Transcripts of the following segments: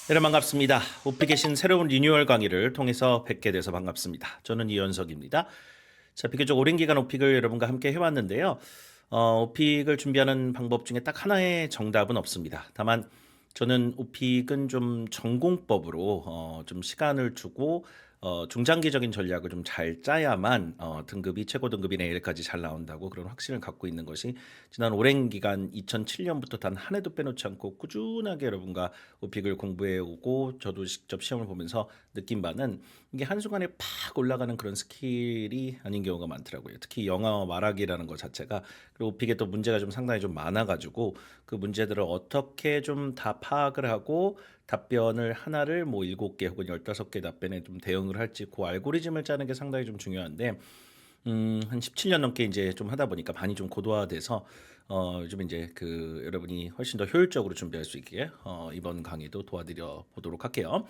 여러분 반갑습니다. 오피계신 새로운 리뉴얼 강의를 통해서 뵙게 돼서 반갑습니다. 저는 이현석입니다. 자, 비교적 오랜 기간 오픽을 여러분과 함께 해왔는데요. 오픽을 준비하는 방법 중에 딱 하나의 정답은 없습니다. 다만 저는 오픽은 좀 전공법으로 좀 시간을 두고 중장기적인 전략을 좀 잘 짜야만 등급이 최고 등급인 A까지 잘 나온다고 그런 확신을 갖고 있는 것이 지난 오랜 기간 2007년부터 단 한 해도 빼놓지 않고 꾸준하게 여러분과 오픽을 공부해 오고 저도 직접 시험을 보면서 느낀 바는 이게 한순간에 팍 올라가는 그런 스킬이 아닌 경우가 많더라고요. 특히 영어 말하기라는 것 자체가 그리고 오픽에 또 문제가 좀 상당히 좀 많아가지고 그 문제들을 어떻게 좀 다 파악을 하고 답변을 하나를 뭐 7개 혹은 15개 답변에 좀 대응을 할지 그 알고리즘을 짜는 게 상당히 좀 중요한데 한 17년 넘게 이제 좀 하다 보니까 많이 좀 고도화돼서 요즘 이제 그 여러분이 훨씬 더 효율적으로 준비할 수 있게 이번 강의도 도와드려 보도록 할게요.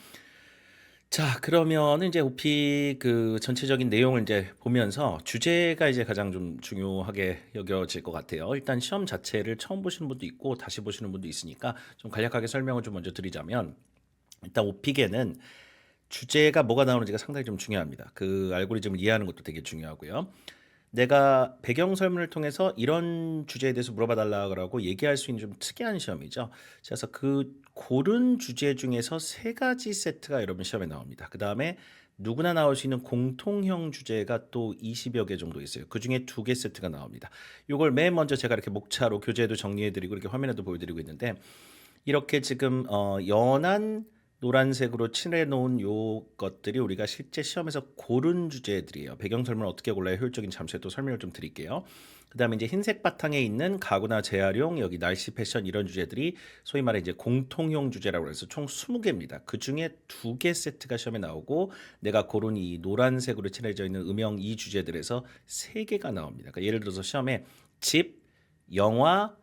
자, 그러면 이제 오피 그 전체적인 내용을 이제 보면서 주제가 이제 가장 좀 중요하게 여겨질 것 같아요. 일단 시험 자체를 처음 보시는 분도 있고 다시 보시는 분도 있으니까 좀 간략하게 설명을 좀 먼저 드리자면 일단 오픽에는 주제가 뭐가 나오는지가 상당히 좀 중요합니다. 그 알고리즘을 이해하는 것도 되게 중요하고요. 내가 배경 설문을 통해서 이런 주제에 대해서 물어봐 달라고 얘기할 수 있는 좀 특이한 시험이죠. 그래서 그 고른 주제 중에서 세 가지 세트가 여러분 시험에 나옵니다. 그 다음에 누구나 나올 수 있는 공통형 주제가 또 20여 개 정도 있어요. 그 중에 2개 세트가 나옵니다. 이걸 맨 먼저 제가 이렇게 목차로 교재도 정리해드리고 이렇게 화면에도 보여드리고 있는데 이렇게 지금 연한 노란색으로 칠해놓은 요 것들이 우리가 실제 시험에서 고른 주제들이에요. 배경 설명을 어떻게 골라야 효율적인 잠시에 또 설명을 좀 드릴게요. 그 다음에 이제 흰색 바탕에 있는 가구나 재활용, 여기 날씨, 패션 이런 주제들이 소위 말해 이제 공통형 주제라고 해서 총 20개입니다. 그 중에 2개 세트가 시험에 나오고 내가 고른 이 노란색으로 칠해져 있는 음영 이 주제들에서 3개가 나옵니다. 그러니까 예를 들어서 시험에 집, 영화,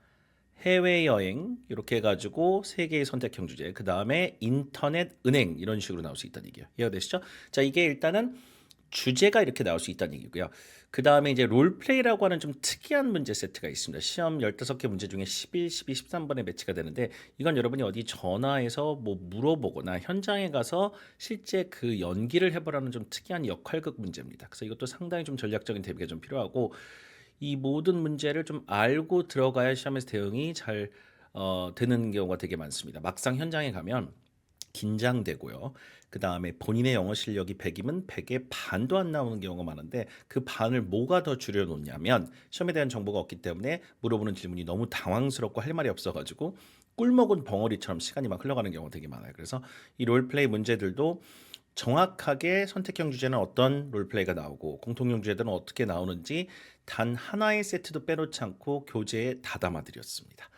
해외여행 이렇게 해가지고 세 개의 선택형 주제 그 다음에 인터넷 은행 이런 식으로 나올 수 있다는 얘기예요. 이해가 되시죠? 자, 이게 일단은 주제가 이렇게 나올 수 있다는 얘기고요. 그 다음에 이제 롤플레이라고 하는 좀 특이한 문제 세트가 있습니다. 시험 15개 문제 중에 11, 12, 13번에 배치가 되는데 이건 여러분이 어디 전화해서 뭐 물어보거나 현장에 가서 실제 그 연기를 해보라는 좀 특이한 역할극 문제입니다. 그래서 이것도 상당히 좀 전략적인 대비가 좀 필요하고 이 모든 문제를 좀 알고 들어가야 시험에서 대응이 잘 되는 경우가 되게 많습니다. 막상 현장에 가면 긴장되고요. 그 다음에 본인의 영어 실력이 100이면 100의 반도 안 나오는 경우가 많은데 그 반을 뭐가 더 줄여놓냐면 시험에 대한 정보가 없기 때문에 물어보는 질문이 너무 당황스럽고 할 말이 없어가지고 꿀먹은 벙어리처럼 시간이 막 흘러가는 경우가 되게 많아요. 그래서 이 롤플레이 문제들도 정확하게 선택형 주제는 어떤 롤플레이가 나오고 공통형 주제들은 어떻게 나오는지 단 하나의 세트도 빼놓지 않고 교재에 다 담아드렸습니다.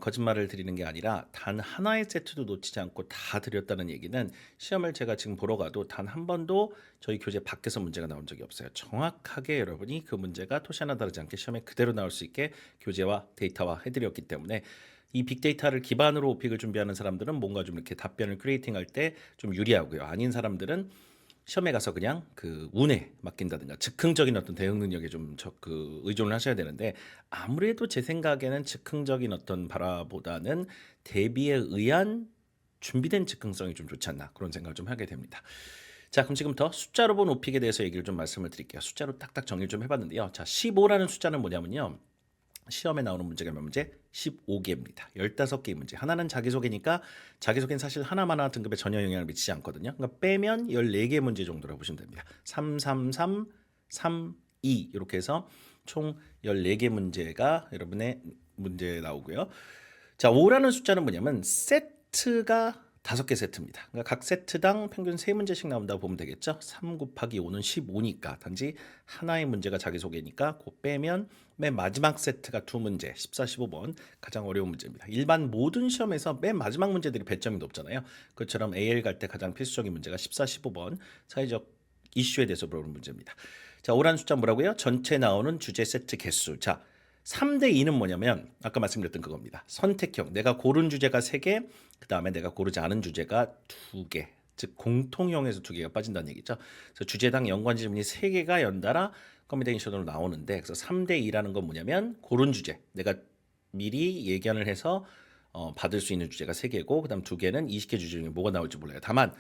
거짓말을 드리는 게 아니라 단 하나의 세트도 놓치지 않고 다 드렸다는 얘기는 시험을 제가 지금 보러 가도 단 한 번도 저희 교재 밖에서 문제가 나온 적이 없어요. 정확하게 여러분이 그 문제가 토시 하나 다르지 않게 시험에 그대로 나올 수 있게 교재와 데이터화 해드렸기 때문에 이 빅데이터를 기반으로 오픽을 준비하는 사람들은 뭔가 좀 이렇게 답변을 크리에이팅 할 때 좀 유리하고요. 아닌 사람들은 시험에 가서 그냥 그 운에 맡긴다든가 즉흥적인 어떤 대응 능력에 좀 그 의존을 하셔야 되는데 아무래도 제 생각에는 즉흥적인 어떤 바라보다는 대비에 의한 준비된 즉흥성이 좀 좋지 않나 그런 생각을 좀 하게 됩니다. 자, 그럼 지금부터 숫자로 본 오픽에 대해서 얘기를 좀 말씀을 드릴게요. 숫자로 딱딱 정리를 좀 해봤는데요. 자, 15라는 숫자는 뭐냐면요. 시험에 나오는 문제가 몇 문제? 15개입니다. 15개의 문제. 하나는 자기소개니까 자기소개는 사실 하나마나 등급에 전혀 영향을 미치지 않거든요. 그러니까 빼면 14개 문제 정도라고 보시면 됩니다. 3, 3, 3, 3, 2 이렇게 해서 총 14개 문제가 여러분의 문제 나오고요. 자, 5라는 숫자는 뭐냐면 세트가 5개 세트입니다. 그러니까 각 세트당 평균 3문제씩 나온다고 보면 되겠죠. 3 곱하기 5는 15니까 단지 하나의 문제가 자기소개니까 그 빼면 맨 마지막 세트가 2문제 14, 15번 가장 어려운 문제입니다. 일반 모든 시험에서 맨 마지막 문제들이 배점이 높잖아요. 그처럼 AL 갈 때 가장 필수적인 문제가 14, 15번 사회적 이슈에 대해서 물어보는 문제입니다. 자, 5라는 숫자 뭐라고요? 전체 나오는 주제 세트 개수. 자, 3대 2는 뭐냐면 아까 말씀드렸던 그겁니다. 선택형. 내가 고른 주제가 3개, 그 다음에 내가 고르지 않은 주제가 2개. 즉 공통형에서 2개가 빠진다는 얘기죠. 그래서 주제당 연관 지문이 3개가 연달아 컴비네이션으로 나오는데 그래서 3대 2라는 건 뭐냐면 고른 주제. 내가 미리 예견을 해서 받을 수 있는 주제가 3개고 그다음 2개는 20개 주제 중에 뭐가 나올지 몰라요. 다만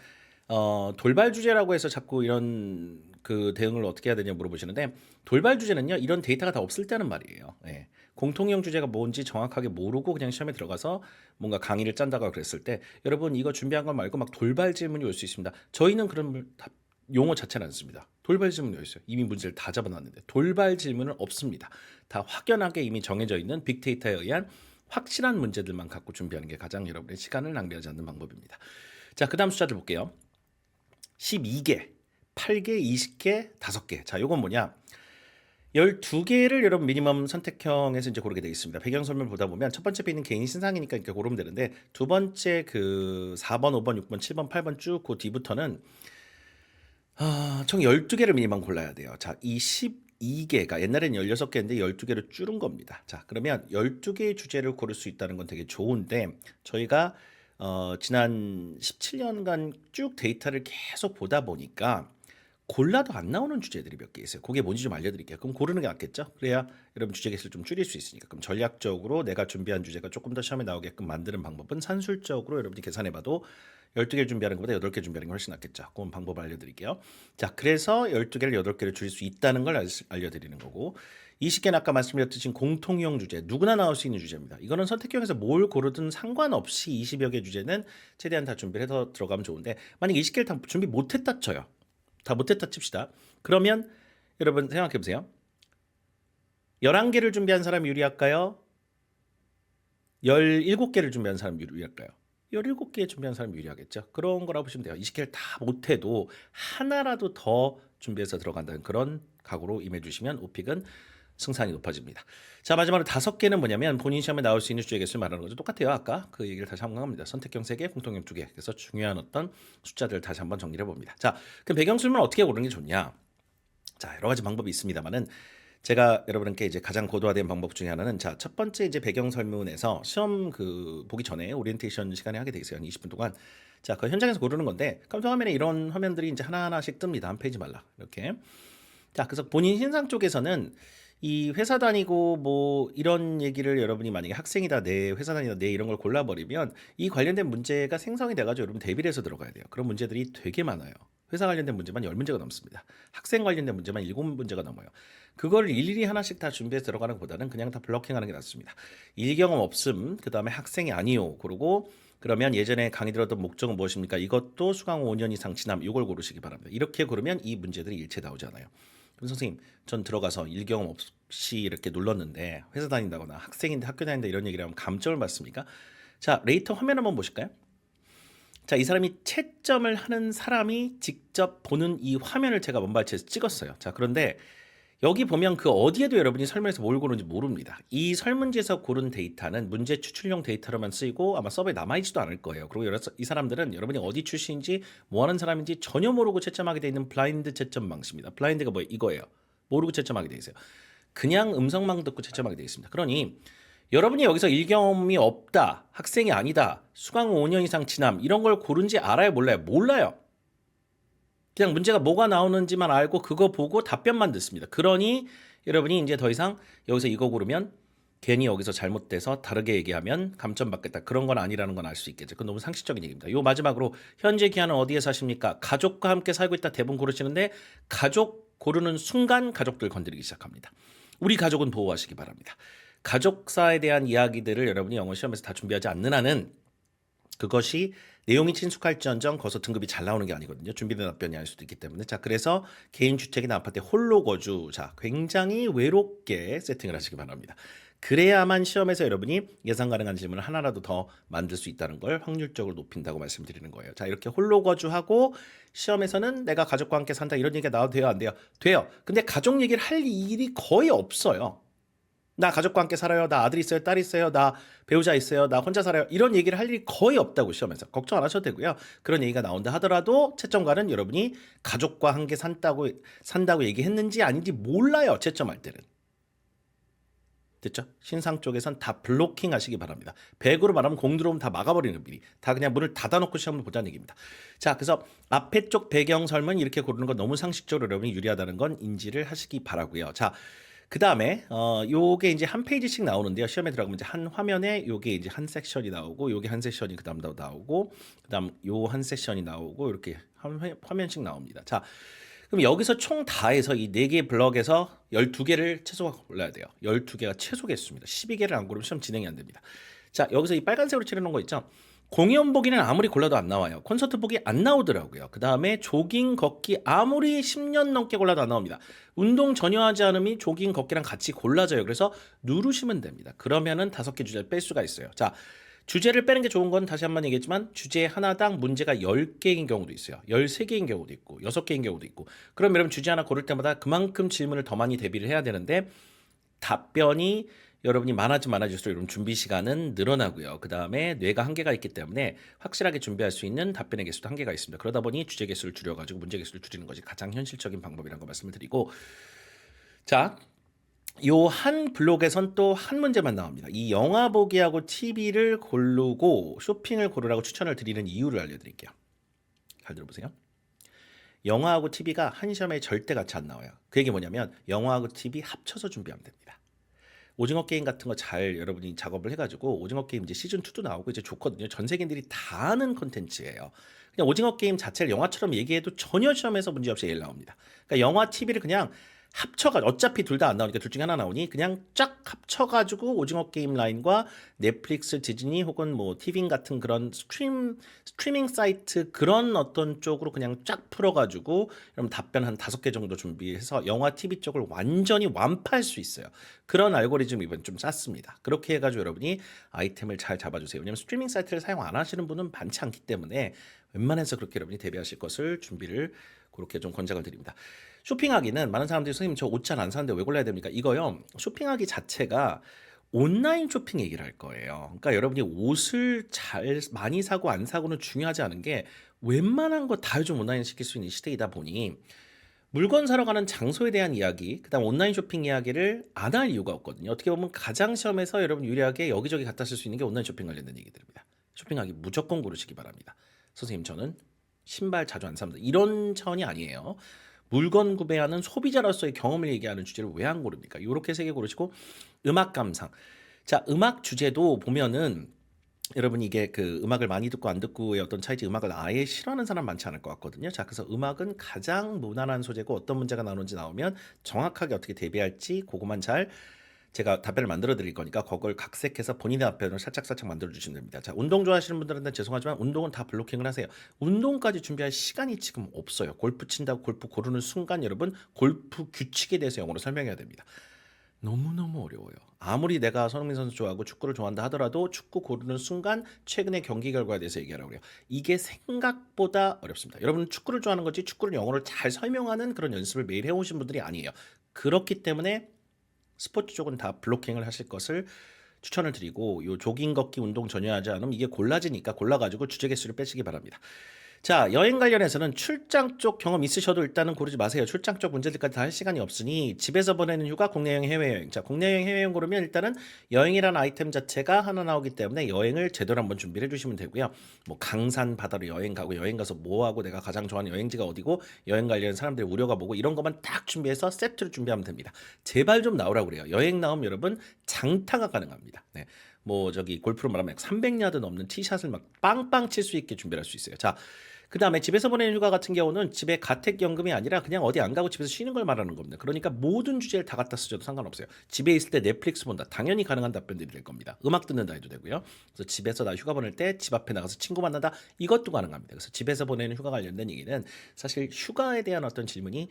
돌발 주제라고 해서 자꾸 이런 그 대응을 어떻게 해야 되냐 물어보시는데 돌발 주제는요 이런 데이터가 다 없을 때는 말이에요. 예. 공통형 주제가 뭔지 정확하게 모르고 그냥 시험에 들어가서 뭔가 강의를 짠다고 그랬을 때 여러분 이거 준비한 거 말고 막 돌발 질문이 올 수 있습니다. 저희는 그런 용어 자체는 안 씁니다. 돌발 질문이 어디 있어요? 이미 문제를 다 잡아놨는데 돌발 질문은 없습니다. 다 확연하게 이미 정해져 있는 빅데이터에 의한 확실한 문제들만 갖고 준비하는 게 가장 여러분의 시간을 낭비하지 않는 방법입니다. 자, 그 다음 숫자들 볼게요. 12개, 8개, 20개, 5개. 자, 요건 뭐냐? 12개를 여러분 미니멈 선택형에서 이제 고르게 되어 있습니다. 배경 설명 보다 보면 첫 번째 B는 개인 신상이니까 이렇게 고르면 되는데 두 번째 그 4번, 5번, 6번, 7번, 8번 쭉 그 뒤부터는 총 12개를 미니멈 골라야 돼요. 자, 이 12개가 옛날엔 16개인데 12개로 줄은 겁니다. 자, 그러면 12개의 주제를 고를 수 있다는 건 되게 좋은데 저희가 지난 17년간 쭉 데이터를 계속 보다 보니까 골라도 안 나오는 주제들이 몇 개 있어요. 그게 뭔지 좀 알려드릴게요. 그럼 고르는 게 낫겠죠? 그래야 여러분 주제 개수를 좀 줄일 수 있으니까. 그럼 전략적으로 내가 준비한 주제가 조금 더 시험에 나오게끔 만드는 방법은 산술적으로 여러분이 계산해봐도 12개를 준비하는 것보다 8개 준비하는 게 훨씬 낫겠죠. 그건 방법을 알려드릴게요. 자, 그래서 12개를 8개를 줄일 수 있다는 걸 알려드리는 거고 20개는 아까 말씀드렸듯이 공통형 주제, 누구나 나올 수 있는 주제입니다. 이거는 선택형에서 뭘 고르든 상관없이 20여 개 주제는 최대한 다 준비를 해서 들어가면 좋은데 만약 20개를 다 준비 못했다 쳐요. 다 못했다 칩시다. 그러면 여러분 생각해 보세요. 11개를 준비한 사람이 유리할까요? 17개를 준비한 사람이 유리할까요? 17개 준비한 사람이 유리하겠죠. 그런 거라고 보시면 돼요. 20개를 다 못해도 하나라도 더 준비해서 들어간다는 그런 각오로 임해주시면 오픽은 승산이 높아집니다. 자, 마지막으로 5개는 뭐냐면 본인 시험에 나올 수 있는 주제 개수를 말하는 거죠. 똑같아요. 아까 그 얘기를 다시 한번 합니다. 선택형 3개, 공통형 2개. 그래서 중요한 어떤 숫자들을 다시 한번 정리를 해봅니다. 자, 그럼 배경 설명을 어떻게 고르는 게 좋냐? 자, 여러 가지 방법이 있습니다만은 제가 여러분께 이제 가장 고도화된 방법 중에 하나는 자, 첫 번째 이제 배경 설문에서 시험 그 보기 전에 오리엔테이션 시간에 하게 돼 있어요. 한 20분 동안. 자, 그 현장에서 고르는 건데 깜짝 화면에 이런 화면들이 이제 하나하나씩 뜹니다. 한 페이지 말라. 이렇게. 자, 그래서 본인 신상 쪽에서는 이 회사 다니고 뭐 이런 얘기를 여러분이 만약에 학생이다 내 회사 다니다 내 이런 걸 골라버리면 이 관련된 문제가 생성이 돼가지고 여러분 대비를 해서 들어가야 돼요. 그런 문제들이 되게 많아요. 회사 관련된 문제만 10문제가 넘습니다. 학생 관련된 문제만 7문제가 넘어요. 그걸 일일이 하나씩 다 준비해서 들어가는 것보다는 그냥 다 블러킹하는 게 낫습니다. 일경험 없음, 그 다음에 학생이 아니요. 그리고 그러면 예전에 강의 들었던 목적은 무엇입니까? 이것도 수강 5년 이상 지남 이걸 고르시기 바랍니다. 이렇게 고르면 이 문제들이 일체 나오잖아요. 그럼 선생님, 전 들어가서 일경험 없이 이렇게 눌렀는데 회사 다닌다거나 학생인데 학교 다닌다 이런 얘기를 하면 감점을 받습니까? 자, 레이터 화면 한번 보실까요? 자, 이 사람이 채점을 하는 사람이 직접 보는 이 화면을 제가 먼발치에서 찍었어요. 자, 그런데 여기 보면 그 어디에도 여러분이 설문에서 뭘 고르는지 모릅니다. 이 설문지에서 고른 데이터는 문제 추출용 데이터로만 쓰이고 아마 서버에 남아있지도 않을 거예요. 그리고 이 사람들은 여러분이 어디 출신인지 뭐 하는 사람인지 전혀 모르고 채점하게 돼 있는 블라인드 채점 방식입니다. 블라인드가 뭐예요? 이거예요. 모르고 채점하게 돼 있어요. 그냥 음성만 듣고 채점하게 돼 있습니다. 그러니 여러분이 여기서 일경험이 없다, 학생이 아니다, 수강 5년 이상 지남 이런 걸 고른지 알아요? 몰라요? 몰라요. 그냥 문제가 뭐가 나오는지만 알고 그거 보고 답변만 듣습니다. 그러니 여러분이 이제 더 이상 여기서 이거 고르면 괜히 여기서 잘못돼서 다르게 얘기하면 감점 받겠다. 그런 건 아니라는 건 알 수 있겠죠. 그건 너무 상식적인 얘기입니다. 요 마지막으로 현재 기한은 어디에 사십니까? 가족과 함께 살고 있다 대부분 고르시는데 가족 고르는 순간 가족들 건드리기 시작합니다. 우리 가족은 보호하시기 바랍니다. 가족사에 대한 이야기들을 여러분이 영어 시험에서 다 준비하지 않는 한은 그것이 내용이 친숙할지언정 거기서 등급이 잘 나오는 게 아니거든요. 준비된 답변이 아닐 수도 있기 때문에. 자, 그래서 개인 주택이나 아파트에 홀로 거주. 자, 굉장히 외롭게 세팅을 하시기 바랍니다. 그래야만 시험에서 여러분이 예상 가능한 질문을 하나라도 더 만들 수 있다는 걸 확률적으로 높인다고 말씀드리는 거예요. 자, 이렇게 홀로 거주하고 시험에서는 내가 가족과 함께 산다 이런 얘기가 나와도 돼요? 안 돼요? 돼요. 근데 가족 얘기를 할 일이 거의 없어요. 나 가족과 함께 살아요. 나 아들 있어요. 딸 있어요. 나 배우자 있어요. 나 혼자 살아요. 이런 얘기를 할 일이 거의 없다고 시험에서. 걱정 안 하셔도 되고요. 그런 얘기가 나온다 하더라도 채점관은 여러분이 가족과 함께 산다고 얘기했는지 아닌지 몰라요. 채점할 때는. 됐죠? 신상 쪽에선 다 블로킹 하시기 바랍니다. 100으로 말하면 공 들어오면 다 막아버리는 미리. 다 그냥 문을 닫아놓고 시험을 보자는 얘기입니다. 자, 그래서 앞에 쪽 배경 설문 이렇게 고르는 건 너무 상식적으로 여러분이 유리하다는 건 인지를 하시기 바라고요. 자, 그다음에 요게 이제 한 페이지씩 나오는데요. 시험에 들어가면 이제 한 화면에 요게 이제 한 섹션이 나오고 요게 한 섹션이 그다음도 나오고 그다음 요 한 섹션이 나오고 이렇게 한 화면씩 나옵니다. 자, 그럼 여기서 총 다 해서 이 4개 블럭에서 12개를 최소가 골라야 돼요. 12개가 최소 개수입니다. 12개를 안 고르면 시험 진행이 안 됩니다. 자, 여기서 이 빨간색으로 칠해놓은 거 있죠? 공연 보기는 아무리 골라도 안 나와요. 콘서트 보기 안 나오더라고요. 그 다음에 조깅, 걷기 아무리 10년 넘게 골라도 안 나옵니다. 운동 전혀 하지 않음이 조깅, 걷기랑 같이 골라져요. 그래서 누르시면 됩니다. 그러면은 5개 주제를 뺄 수가 있어요. 자, 주제를 빼는 게 좋은 건 다시 한번 얘기했지만 주제 하나당 문제가 10개인 경우도 있어요. 13개인 경우도 있고 6개인 경우도 있고. 그럼 여러분 주제 하나 고를 때마다 그만큼 질문을 더 많이 대비를 해야 되는데 답변이 여러분이 많아질수록 여러분 준비 시간은 늘어나고요. 그 다음에 뇌가 한계가 있기 때문에 확실하게 준비할 수 있는 답변의 개수도 한계가 있습니다. 그러다 보니 주제 개수를 줄여가지고 문제 개수를 줄이는 것이 가장 현실적인 방법이라는 거 말씀을 드리고, 자, 요 한 블록에선 또 한 문제만 나옵니다. 이 영화 보기하고 TV를 고르고 쇼핑을 고르라고 추천을 드리는 이유를 알려드릴게요. 잘 들어보세요. 영화하고 TV가 한 시험에 절대 같이 안 나와요. 그 얘기 뭐냐면 영화하고 TV 합쳐서 준비하면 됩니다. 오징어 게임 같은 거 잘 여러분이 작업을 해가지고 오징어 게임 이제 시즌 2도 나오고 이제 좋거든요. 전 세계인들이 다 아는 콘텐츠예요. 그냥 오징어 게임 자체를 영화처럼 얘기해도 전혀 시험에서 문제 없이 얘기 나옵니다. 그러니까 영화, TV를 그냥 합쳐가 어차피 둘 다 안 나오니까 둘 중에 하나 나오니 그냥 쫙 합쳐가지고 오징어 게임 라인과 넷플릭스, 디즈니 혹은 뭐 티빙 같은 그런 스트리밍 사이트 그런 어떤 쪽으로 그냥 쫙 풀어가지고 여러분 답변 한 5개 정도 준비해서 영화, TV 쪽을 완전히 완파할 수 있어요. 그런 알고리즘 이번 좀 짰습니다. 그렇게 해가지고 여러분이 아이템을 잘 잡아주세요. 왜냐면 스트리밍 사이트를 사용 안 하시는 분은 많지 않기 때문에 웬만해서 그렇게 여러분이 대비하실 것을 준비를 그렇게 좀 권장을 드립니다. 쇼핑하기는 많은 사람들이 선생님 저 옷 잘 안 사는데 왜 골라야 됩니까? 이거요. 쇼핑하기 자체가 온라인 쇼핑 얘기를 할 거예요. 그러니까 여러분이 옷을 잘 많이 사고 안 사고는 중요하지 않은 게 웬만한 거 다 요즘 온라인 시킬 수 있는 시대이다 보니 물건 사러 가는 장소에 대한 이야기, 그다음 온라인 쇼핑 이야기를 안 할 이유가 없거든요. 어떻게 보면 가장 시험에서 여러분 유리하게 여기저기 갖다 쓸 수 있는 게 온라인 쇼핑 관련된 얘기들입니다. 쇼핑하기 무조건 고르시기 바랍니다. 선생님 저는 신발 자주 안 삽니다. 이런 차원이 아니에요. 물건 구매하는 소비자로서의 경험을 얘기하는 주제를 왜 안 고릅니까? 이렇게 3개 고르시고 음악 감상. 자, 음악 주제도 보면은 여러분 이게 그 음악을 많이 듣고 안 듣고의 어떤 차이지 음악을 아예 싫어하는 사람 많지 않을 것 같거든요. 자, 그래서 음악은 가장 무난한 소재고 어떤 문제가 나오는지 나오면 정확하게 어떻게 대비할지 그것만 잘 제가 답변을 만들어 드릴 거니까 그걸 각색해서 본인의 답변을 살짝살짝 만들어 주시면 됩니다. 자, 운동 좋아하시는 분들한테 죄송하지만 운동은 다 블로킹을 하세요. 운동까지 준비할 시간이 지금 없어요. 골프 친다고 골프 고르는 순간 여러분 골프 규칙에 대해서 영어로 설명해야 됩니다. 너무너무 어려워요. 아무리 내가 손흥민 선수 좋아하고 축구를 좋아한다 하더라도 축구 고르는 순간 최근의 경기 결과에 대해서 얘기하라고 그래요. 이게 생각보다 어렵습니다. 여러분 축구를 좋아하는 거지 축구를 영어로 잘 설명하는 그런 연습을 매일 해오신 분들이 아니에요. 그렇기 때문에 스포츠 쪽은 다 블로킹을 하실 것을 추천을 드리고 요 조깅 걷기 운동 전혀 하지 않으면 이게 골라지니까 골라가지고 주제 개수를 빼시기 바랍니다. 자, 여행 관련해서는 출장 쪽 경험 있으셔도 일단은 고르지 마세요. 출장 쪽 문제들까지 다 할 시간이 없으니 집에서 보내는 휴가, 국내 여행, 해외 여행. 자, 국내 여행, 해외 여행 고르면 일단은 여행이라는 아이템 자체가 하나 나오기 때문에 여행을 제대로 한번 준비를 해주시면 되고요. 뭐 강산 바다로 여행 가고 여행 가서 뭐 하고 내가 가장 좋아하는 여행지가 어디고 여행 관련 사람들의 우려가 뭐고 이런 것만 딱 준비해서 세트를 준비하면 됩니다. 제발 좀 나오라고 그래요. 여행 나오면 여러분 장타가 가능합니다. 네. 뭐 저기 골프로 말하면 300야드 넘는 티샷을 막 빵빵 칠 수 있게 준비를 할 수 있어요. 자, 그 다음에 집에서 보내는 휴가 같은 경우는 집에 가택연금이 아니라 그냥 어디 안 가고 집에서 쉬는 걸 말하는 겁니다. 그러니까 모든 주제를 다 갖다 쓰셔도 상관없어요. 집에 있을 때 넷플릭스 본다. 당연히 가능한 답변들이 될 겁니다. 음악 듣는다 해도 되고요. 그래서 집에서 나 휴가 보낼 때 집 앞에 나가서 친구 만난다. 이것도 가능합니다. 그래서 집에서 보내는 휴가 관련된 얘기는 사실 휴가에 대한 어떤 질문이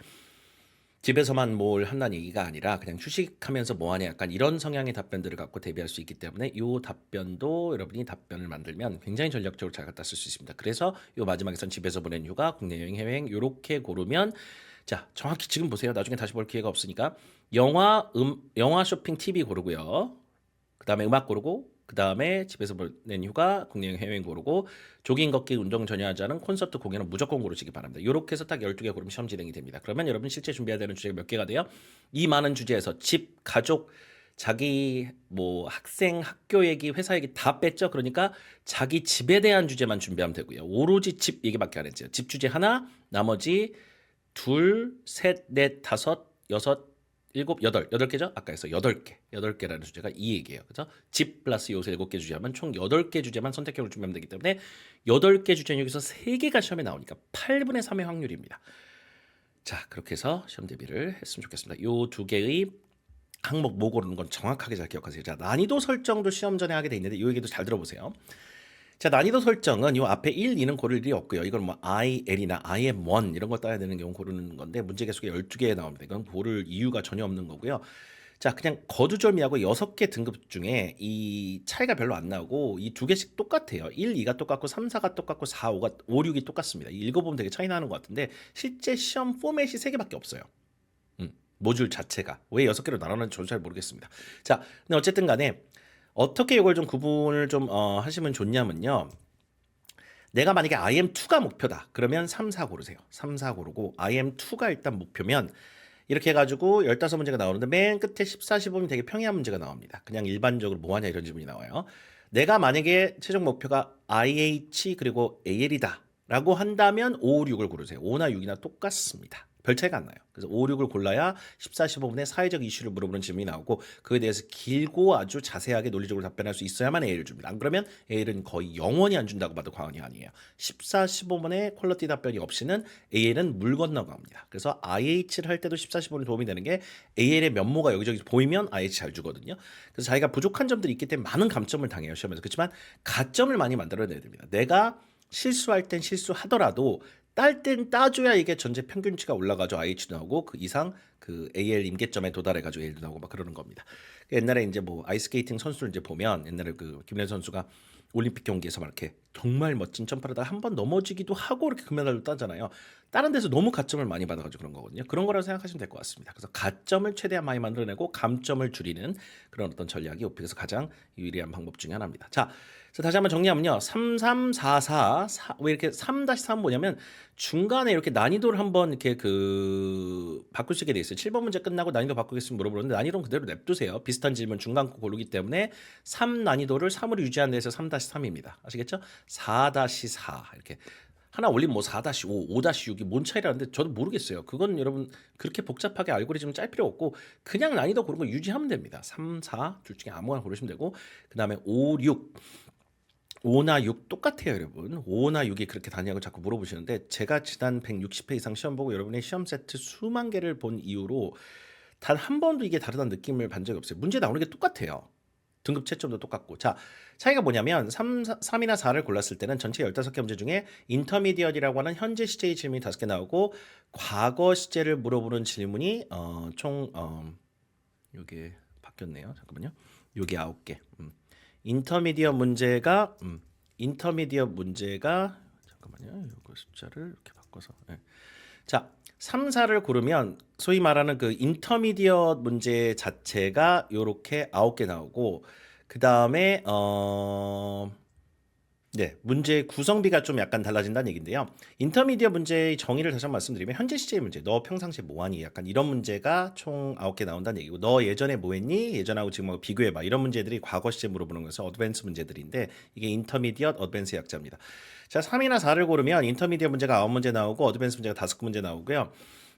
집에서만 뭘 한다는 얘기가 아니라 그냥 휴식하면서 뭐 하냐 약간 이런 성향의 답변들을 갖고 대비할 수 있기 때문에 이 답변도 여러분이 답변을 만들면 굉장히 전략적으로 잘 갖다 쓸 수 있습니다. 그래서 이 마지막에선 집에서 보낸 휴가, 국내 여행, 해외여행 이렇게 고르면 자 정확히 지금 보세요. 나중에 다시 볼 기회가 없으니까 영화 쇼핑 TV 고르고요. 그 다음에 음악 고르고 그 다음에 집에서 보낸 휴가, 국내 여행, 해외여행 고르고 조깅, 걷기, 운동 전혀 하지 않은 콘서트, 공연은 무조건 고르시기 바랍니다. 이렇게 해서 딱 12개 고르면 시험 진행이 됩니다. 그러면 여러분 실제 준비해야 되는 주제가 몇 개가 돼요? 이 많은 주제에서 집, 가족, 자기 뭐 학생, 학교 얘기, 회사 얘기 다 뺐죠. 그러니까 자기 집에 대한 주제만 준비하면 되고요. 오로지 집 얘기밖에 안 했죠. 집 주제 하나, 나머지 둘, 셋, 넷, 다섯, 여섯, 일곱, 여덟 개죠? 아까 해서 여덟 개라는 주제가 이 얘기예요. 그죠? 집 플러스 요소 7개 주제하면 총 8개 주제만 선택형으로 준비하면 되기 때문에 8개 주제는 여기서 3개가 시험에 나오니까 8분의 3의 확률입니다. 자, 그렇게 해서 시험 대비를 했으면 좋겠습니다. 요 두 개의 항목 뭐 고르는 건 정확하게 잘 기억하세요. 자, 난이도 설정도 시험 전에 하게 돼 있는데 이 얘기도 잘 들어보세요. 자, 난이도 설정은 요 앞에 1, 2는 고를 일이 없고요. 이건 뭐 I, L이나 I am 1 이런 거 따야 되는 경우 고르는 건데 문제 개수가 12개 나옵니다. 이건 고를 이유가 전혀 없는 거고요. 자, 그냥 거두절미하고 6개 등급 중에 이 차이가 별로 안 나고 이 두 개씩 똑같아요. 1, 2가 똑같고 3, 4가 똑같고 4, 5가 5, 6이 똑같습니다. 읽어보면 되게 차이 나는 것 같은데 실제 시험 포맷이 3개밖에 없어요. 모듈 자체가 왜 6개로 나눠는지 저도 잘 모르겠습니다. 자, 근데 어쨌든 간에 어떻게 이걸 좀 구분을 좀 하시면 좋냐면요. 내가 만약에 IM2가 목표다. 그러면 3, 4 고르세요. 3, 4 고르고 IM2가 일단 목표면 이렇게 해가지고 15문제가 나오는데 맨 끝에 14, 15면 되게 평이한 문제가 나옵니다. 그냥 일반적으로 뭐하냐 이런 질문이 나와요. 내가 만약에 최종 목표가 IH 그리고 AL이다 라고 한다면 5, 6을 고르세요. 5나 6이나 똑같습니다. 별 차이가 안 나요. 그래서 5, 6을 골라야 14, 15분의 사회적 이슈를 물어보는 질문이 나오고 그에 대해서 길고 아주 자세하게 논리적으로 답변할 수 있어야만 A를 줍니다. 안 그러면 A는 거의 영원히 안 준다고 봐도 과언이 아니에요. 14, 15분의 퀄리티 답변이 없이는 AL은 물 건너갑니다. 그래서 IH를 할 때도 14, 15분이 도움이 되는 게 AL의 면모가 여기저기 보이면 IH 잘 주거든요. 그래서 자기가 부족한 점들이 있기 때문에 많은 감점을 당해요. 시험에서. 그렇지만 가점을 많이 만들어내야 됩니다. 내가 실수할 땐 실수하더라도 딸 땐 따줘야 이게 전체 평균치가 올라가죠. IH도 나오고 그 이상 그 AL 임계점에 도달해가지고 AL도 나오고 막 그러는 겁니다. 옛날에 이제 뭐 아이스케이팅 선수를 이제 보면 옛날에 그 김연아 선수가 올림픽 경기에서 막 이렇게 정말 멋진 점프를 하다가 한 번 넘어지기도 하고 이렇게 금메달을 따잖아요. 다른 데서 너무 가점을 많이 받아가지고 그런 거거든요. 그런 거라고 생각하시면 될 것 같습니다. 그래서 가점을 최대한 많이 만들어내고 감점을 줄이는 그런 어떤 전략이 오픽에서 가장 유리한 방법 중에 하나입니다. 자, 그래서 다시 한번 정리하면요. 3, 3, 4, 4, 왜 이렇게 3-3 뭐냐면 중간에 이렇게 난이도를 한번 이렇게 그 바꿀 수 있게 돼 있어요. 7번 문제 끝나고 난이도 바꾸겠으면 물어보는데 난이도는 그대로 냅두세요. 비슷한 질문 중간 거 고르기 때문에 3 난이도를 3으로 유지하는 데서 3-3입니다. 아시겠죠? 4-4 이렇게 하나 올리면 뭐 4-5, 5-6이 뭔 차이라는데 저도 모르겠어요. 그건 여러분 그렇게 복잡하게 알고리즘 짤 필요 없고 그냥 난이도 고른 거 유지하면 됩니다. 3, 4 둘 중에 아무거나 고르시면 되고 그 다음에 5, 6 5나 6 똑같아요, 여러분. 5나 6이 그렇게 다냐고 자꾸 물어보시는데 제가 지난 160회 이상 시험 보고 여러분의 시험 세트 수만 개를 본 이후로 단 한 번도 이게 다르다는 느낌을 받은 적이 없어요. 문제 나오는 게 똑같아요. 등급 채점도 똑같고. 자, 차이가 뭐냐면 3이나 4를 골랐을 때는 전체 15개 문제 중에 인터미디엇이라고 하는 현재 시제의 질문이 5개 나오고 과거 시제를 물어보는 질문이 총 요게 바뀌었네요. 잠깐만요. 요게 9개. 인터미디엇 문제가 잠깐만요. 이거 숫자를 이렇게 바꿔서. 네. 자, 3, 4를 고르면 소위 말하는 그 인터미디엇 문제 자체가 요렇게 9개 나오고 그다음에 네, 문제 구성비가 좀 약간 달라진다는 얘기인데요. 인터미디엇 문제의 정의를 다시 한번 말씀드리면 현재 시제의 문제, 너 평상시에 뭐하니? 약간 이런 문제가 총 9개 나온다는 얘기고 너 예전에 뭐했니? 예전하고 지금하고 비교해봐. 이런 문제들이 과거 시제 물어보는 거에서 어드밴스 문제들인데 이게 인터미디엇, 어드밴스 약자입니다. 자, 3이나 4를 고르면 인터미디엇 문제가 9문제 나오고 어드밴스 문제가 5문제 나오고요.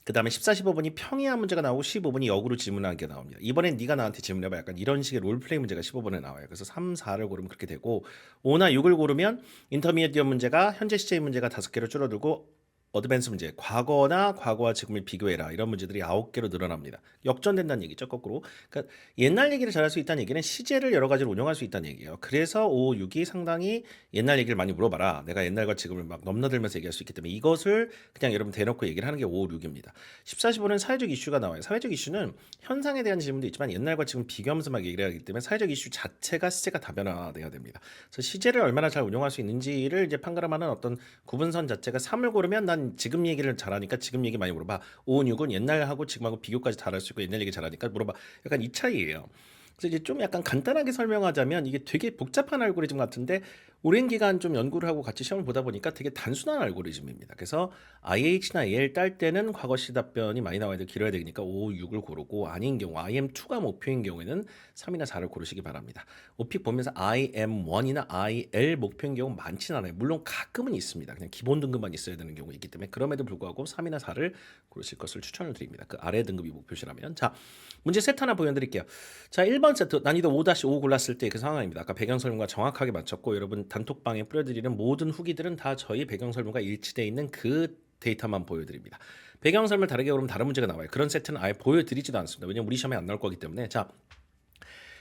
그 다음에 14, 15분이 평이한 문제가 나오고 15분이 역으로 질문하는 게 나옵니다. 이번엔 네가 나한테 질문해봐. 약간 이런 식의 롤플레이 문제가 15분에 나와요. 그래서 3, 4를 고르면 그렇게 되고 5나 6을 고르면 인터미디엇 문제가 현재 시제의 문제가 5개로 줄어들고 어드밴스 문제, 과거나 과거와 지금을 비교해라. 이런 문제들이 9개로 늘어납니다. 역전된다는 얘기죠, 거꾸로. 그러니까 옛날 얘기를 잘할 수 있다는 얘기는 시제를 여러 가지로 운영할 수 있다는 얘기예요. 그래서 5, 6이 상당히 옛날 얘기를 많이 물어봐라. 내가 옛날과 지금을 막 넘나들면서 얘기할 수 있기 때문에 이것을 그냥 여러분 대놓고 얘기를 하는 게 5, 6입니다. 14, 15는 사회적 이슈가 나와요. 사회적 이슈는 현상에 대한 질문도 있지만 옛날과 지금 비교하면서 막 얘기를 하기 때문에 사회적 이슈 자체가 시제가 다변화돼야 됩니다. 그래서 시제를 얼마나 잘 운영할 수 있는지를 이제 판가름하는 어떤 구분선 자체가 3을 고르면 난 지금 얘기를 잘하니까 지금 얘기 많이 물어봐. 5, 6은 옛날하고 지금하고 비교까지 잘할 수 있고 옛날 얘기 잘하니까 물어봐. 약간 이 차이예요. 그래서 이제 좀 약간 간단하게 설명하자면 이게 되게 복잡한 알고리즘 같은데 오랜 기간 좀 연구를 하고 같이 시험을 보다 보니까 되게 단순한 알고리즘입니다. 그래서 IH나 AL 딸 때는 과거시 답변이 많이 나와야 되고 길어야 되니까 5, 6을 고르고 아닌 경우 IM2가 목표인 경우에는 3이나 4를 고르시기 바랍니다. 오픽 보면서 IM1이나 IL 목표인 경우 많지는 않아요. 물론 가끔은 있습니다. 그냥 기본 등급만 있어야 되는 경우 있기 때문에 그럼에도 불구하고 3이나 4를 고르실 것을 추천을 드립니다. 그 아래 등급이 목표시라면. 자, 문제 세트 하나 보여드릴게요. 자, 1번 세트 난이도 5-5 골랐을 때 그 상황입니다. 아까 배경 설명과 정확하게 맞췄고 여러분 단톡방에 뿌려드리는 모든 후기들은 다 저희 배경 설명과 일치되어 있는 그 데이터만 보여드립니다. 배경 설명 다르게 그러면 다른 문제가 나와요. 그런 세트는 아예 보여드리지도 않습니다. 왜냐면 우리 시험에 안 나올 거기 때문에. 자,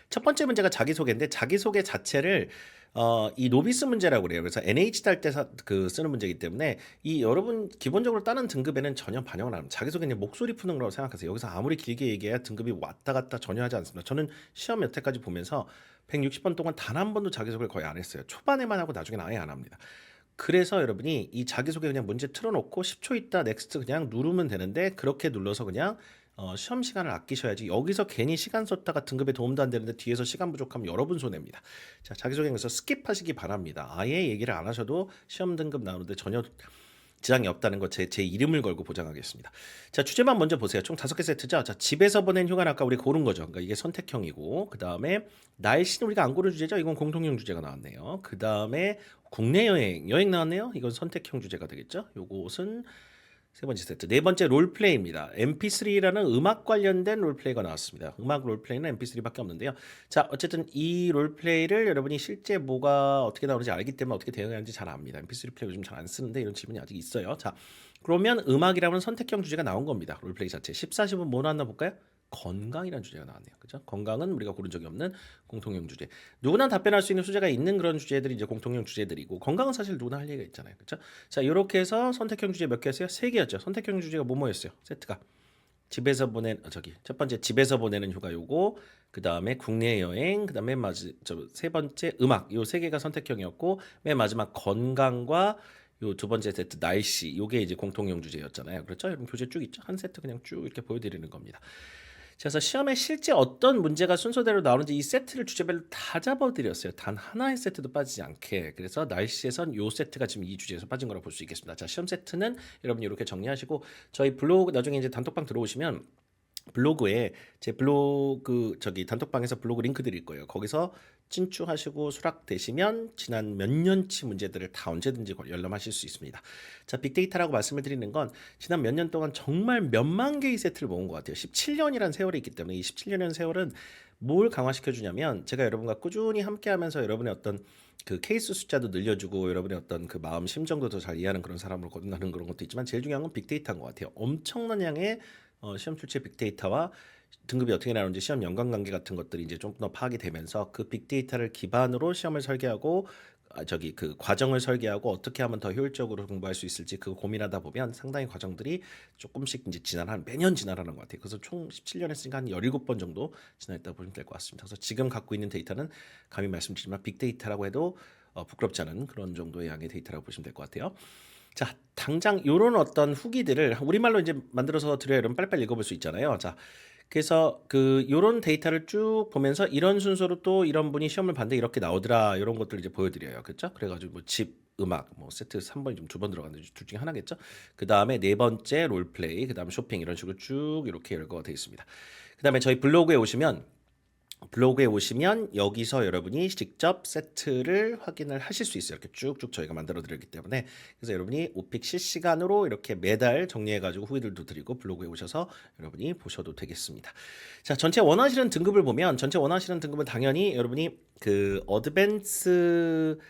첫 번째 문제가 자기소개인데 자기소개 자체를 이 노비스 문제라고 그래요. 그래서 NH 딸 때 쓰는 문제이기 때문에 이 여러분 기본적으로 다른 등급에는 전혀 반영을 안 합니다. 자기소개는 목소리 푸는 거라고 생각하세요. 여기서 아무리 길게 얘기해야 등급이 왔다 갔다 전혀 하지 않습니다. 저는 시험 여태까지 보면서 160번 동안 단 한 번도 자기소개를 거의 안 했어요. 초반에만 하고 나중에는 아예 안 합니다. 그래서 여러분이 이 자기소개 그냥 문제 틀어놓고 10초 있다 넥스트 그냥 누르면 되는데 그렇게 눌러서 그냥 시험 시간을 아끼셔야지 여기서 괜히 시간 썼다가 등급에 도움도 안 되는데 뒤에서 시간 부족하면 여러분 손해입니다. 자, 자기소개에서 스킵하시기 바랍니다. 아예 얘기를 안 하셔도 시험 등급 나오는데 전혀 지장이 없다는 거 제 이름을 걸고 보장하겠습니다. 자, 주제만 먼저 보세요. 총 5개 세트죠. 자, 집에서 보낸 휴가는 아까 우리 고른 거죠. 그러니까 이게 선택형이고 그 다음에 날씨는 우리가 안 고른 주제죠. 이건 공통형 주제가 나왔네요. 그 다음에 국내 여행 나왔네요. 이건 선택형 주제가 되겠죠. 요것은 세 번째 세트. 네 번째 롤플레이입니다. MP3라는 음악 관련된 롤플레이가 나왔습니다. 음악 롤플레이는 MP3밖에 없는데요. 자, 어쨌든 이 롤플레이를 여러분이 실제 뭐가 어떻게 나오는지 알기 때문에 어떻게 대응하는지 잘 압니다. MP3 플레이 요즘 잘 안 쓰는데 이런 질문이 아직 있어요. 자, 그러면 음악이라는 선택형 주제가 나온 겁니다. 롤플레이 자체. 14, 15 뭐 나왔나 볼까요? 건강이라는 주제가 나왔네요. 그죠? 건강은 우리가 고른 적이 없는 공통형 주제. 누구나 답변할 수 있는 수제가 있는 그런 주제들이 이제 공통형 주제들이고 건강은 사실 누구나 할 얘기가 있잖아요. 그렇죠? 자, 이렇게 해서 선택형 주제 몇 개였어요? 3개였죠. 선택형 주제가 뭐였어요? 세트가. 집에서 보낸 첫 번째 집에서 보내는 휴가 요거, 그다음에 국내 여행, 그다음에 세 번째 음악. 요 세 개가 선택형이었고 맨 마지막 건강과 요 두 번째 세트 날씨. 요게 이제 공통형 주제였잖아요. 그렇죠? 여러분 교재 쭉 있죠? 한 세트 그냥 쭉 이렇게 보여 드리는 겁니다. 그래서 시험에 실제 어떤 문제가 순서대로 나오는지 이 세트를 주제별로 다 잡아드렸어요. 단 하나의 세트도 빠지지 않게. 그래서 날씨에선 요 세트가 지금 이 주제에서 빠진 거라고 볼 수 있겠습니다. 자, 시험 세트는 여러분 이렇게 정리하시고 저희 블로그 나중에 이제 단톡방 들어오시면 블로그에 제 블로그 단톡방에서 블로그 링크 드릴 거예요. 거기서 친추하시고 수락되시면 지난 몇 년치 문제들을 다 언제든지 열람하실 수 있습니다. 자, 빅데이터라고 말씀을 드리는 건 지난 몇 년 동안 정말 몇만 개의 세트를 모은 것 같아요. 17년이라는 세월이 있기 때문에 이 17년이라는 세월은 뭘 강화시켜 주냐면 제가 여러분과 꾸준히 함께하면서 여러분의 어떤 그 케이스 숫자도 늘려주고 여러분의 어떤 그 마음 심정도 더 잘 이해하는 그런 사람으로 거듭나는 그런 것도 있지만 제일 중요한 건 빅데이터인 것 같아요. 엄청난 양의 시험 출제 빅데이터와 등급이 어떻게 나오는지 시험 연관관계 같은 것들이 이제 좀 더 파악이 되면서 그 빅데이터를 기반으로 시험을 설계하고 그 과정을 설계하고 어떻게 하면 더 효율적으로 공부할 수 있을지 그거 고민하다 보면 상당히 과정들이 조금씩 이제 매년 진화하는 것 같아요. 그래서 총 17년 했으니까 한 17번 정도 진화했다고 보시면 될 것 같습니다. 그래서 지금 갖고 있는 데이터는 감히 말씀드리지만 빅데이터라고 해도 부끄럽지 않은 그런 정도의 양의 데이터라고 보시면 될 것 같아요. 자, 당장 요런 어떤 후기들을 우리말로 이제 만들어서 드려야 여러분 빨리빨리 읽어볼 수 있잖아요. 자, 그래서 요런 데이터를 쭉 보면서 이런 순서로 또 이런 분이 시험을 봤는데 이렇게 나오더라. 이런 것들을 이제 보여드려요. 그렇죠? 그래가지고 뭐 집, 음악, 뭐 세트 3번이 좀 2번 들어갔는데 둘 중에 하나겠죠? 그 다음에 네 번째 롤플레이, 그 다음에 쇼핑 이런 식으로 쭉 이렇게 열거가 되어 있습니다. 그 다음에 저희 블로그에 오시면 여기서 여러분이 직접 세트를 확인을 하실 수 있어요. 이렇게 쭉쭉 저희가 만들어 드렸기 때문에 그래서 여러분이 오픽 실시간으로 이렇게 매달 정리해 가지고 후기들도 드리고 블로그에 오셔서 여러분이 보셔도 되겠습니다. 자, 전체 원하시는 등급을 보면 전체 원하시는 등급은 당연히 여러분이 그 어드밴스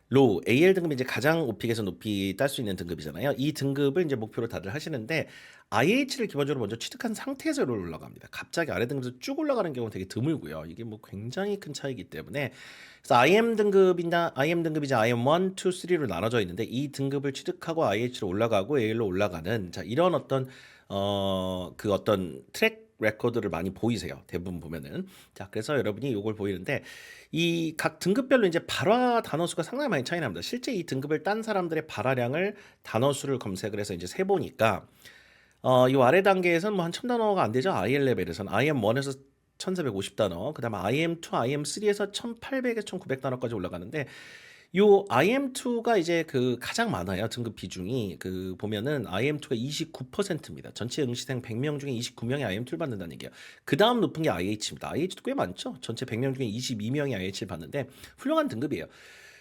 로우 AL 등급이 이제 가장 오픽에서 높이 딸 수 있는 등급이잖아요. 이 등급을 이제 목표로 다들 하시는데 IH를 기본적으로 먼저 취득한 상태에서 올라갑니다. 갑자기 아래 등급에서 쭉 올라가는 경우는 되게 드물고요. 이게 뭐 굉장히 큰 차이기 때문에 그래서 IM 등급이나 IM 등급이 이제 IM 1, 2, 3로 나눠져 있는데 이 등급을 취득하고 IH로 올라가고 AL로 올라가는 자 이런 어떤 그 어떤 트랙 레코드를 많이 보이세요. 대부분 보면은. 자, 그래서 여러분이 이걸 보이는데 이 각 등급별로 이제 발화 단어 수가 상당히 많이 차이 납니다. 실제 이 등급을 딴 사람들의 발화량을 단어 수를 검색을 해서 이제 세 보니까 이 아래 단계에서는 뭐 한 1000단어가 안 되죠. IL 레벨에서는 IM1에서 1450단어, 그다음에 IM2, IM3에서 1800에서 1900단어까지 올라가는데 요 IM2가 이제 그 가장 많아요. 등급 비중이. 그 보면은 IM2가 29%입니다. 전체 응시생 100명 중에 29명이 IM2를 받는다는 얘기예요. 그다음 높은 게 IH입니다. IH도 꽤 많죠. 전체 100명 중에 22명이 IH를 받는데 훌륭한 등급이에요.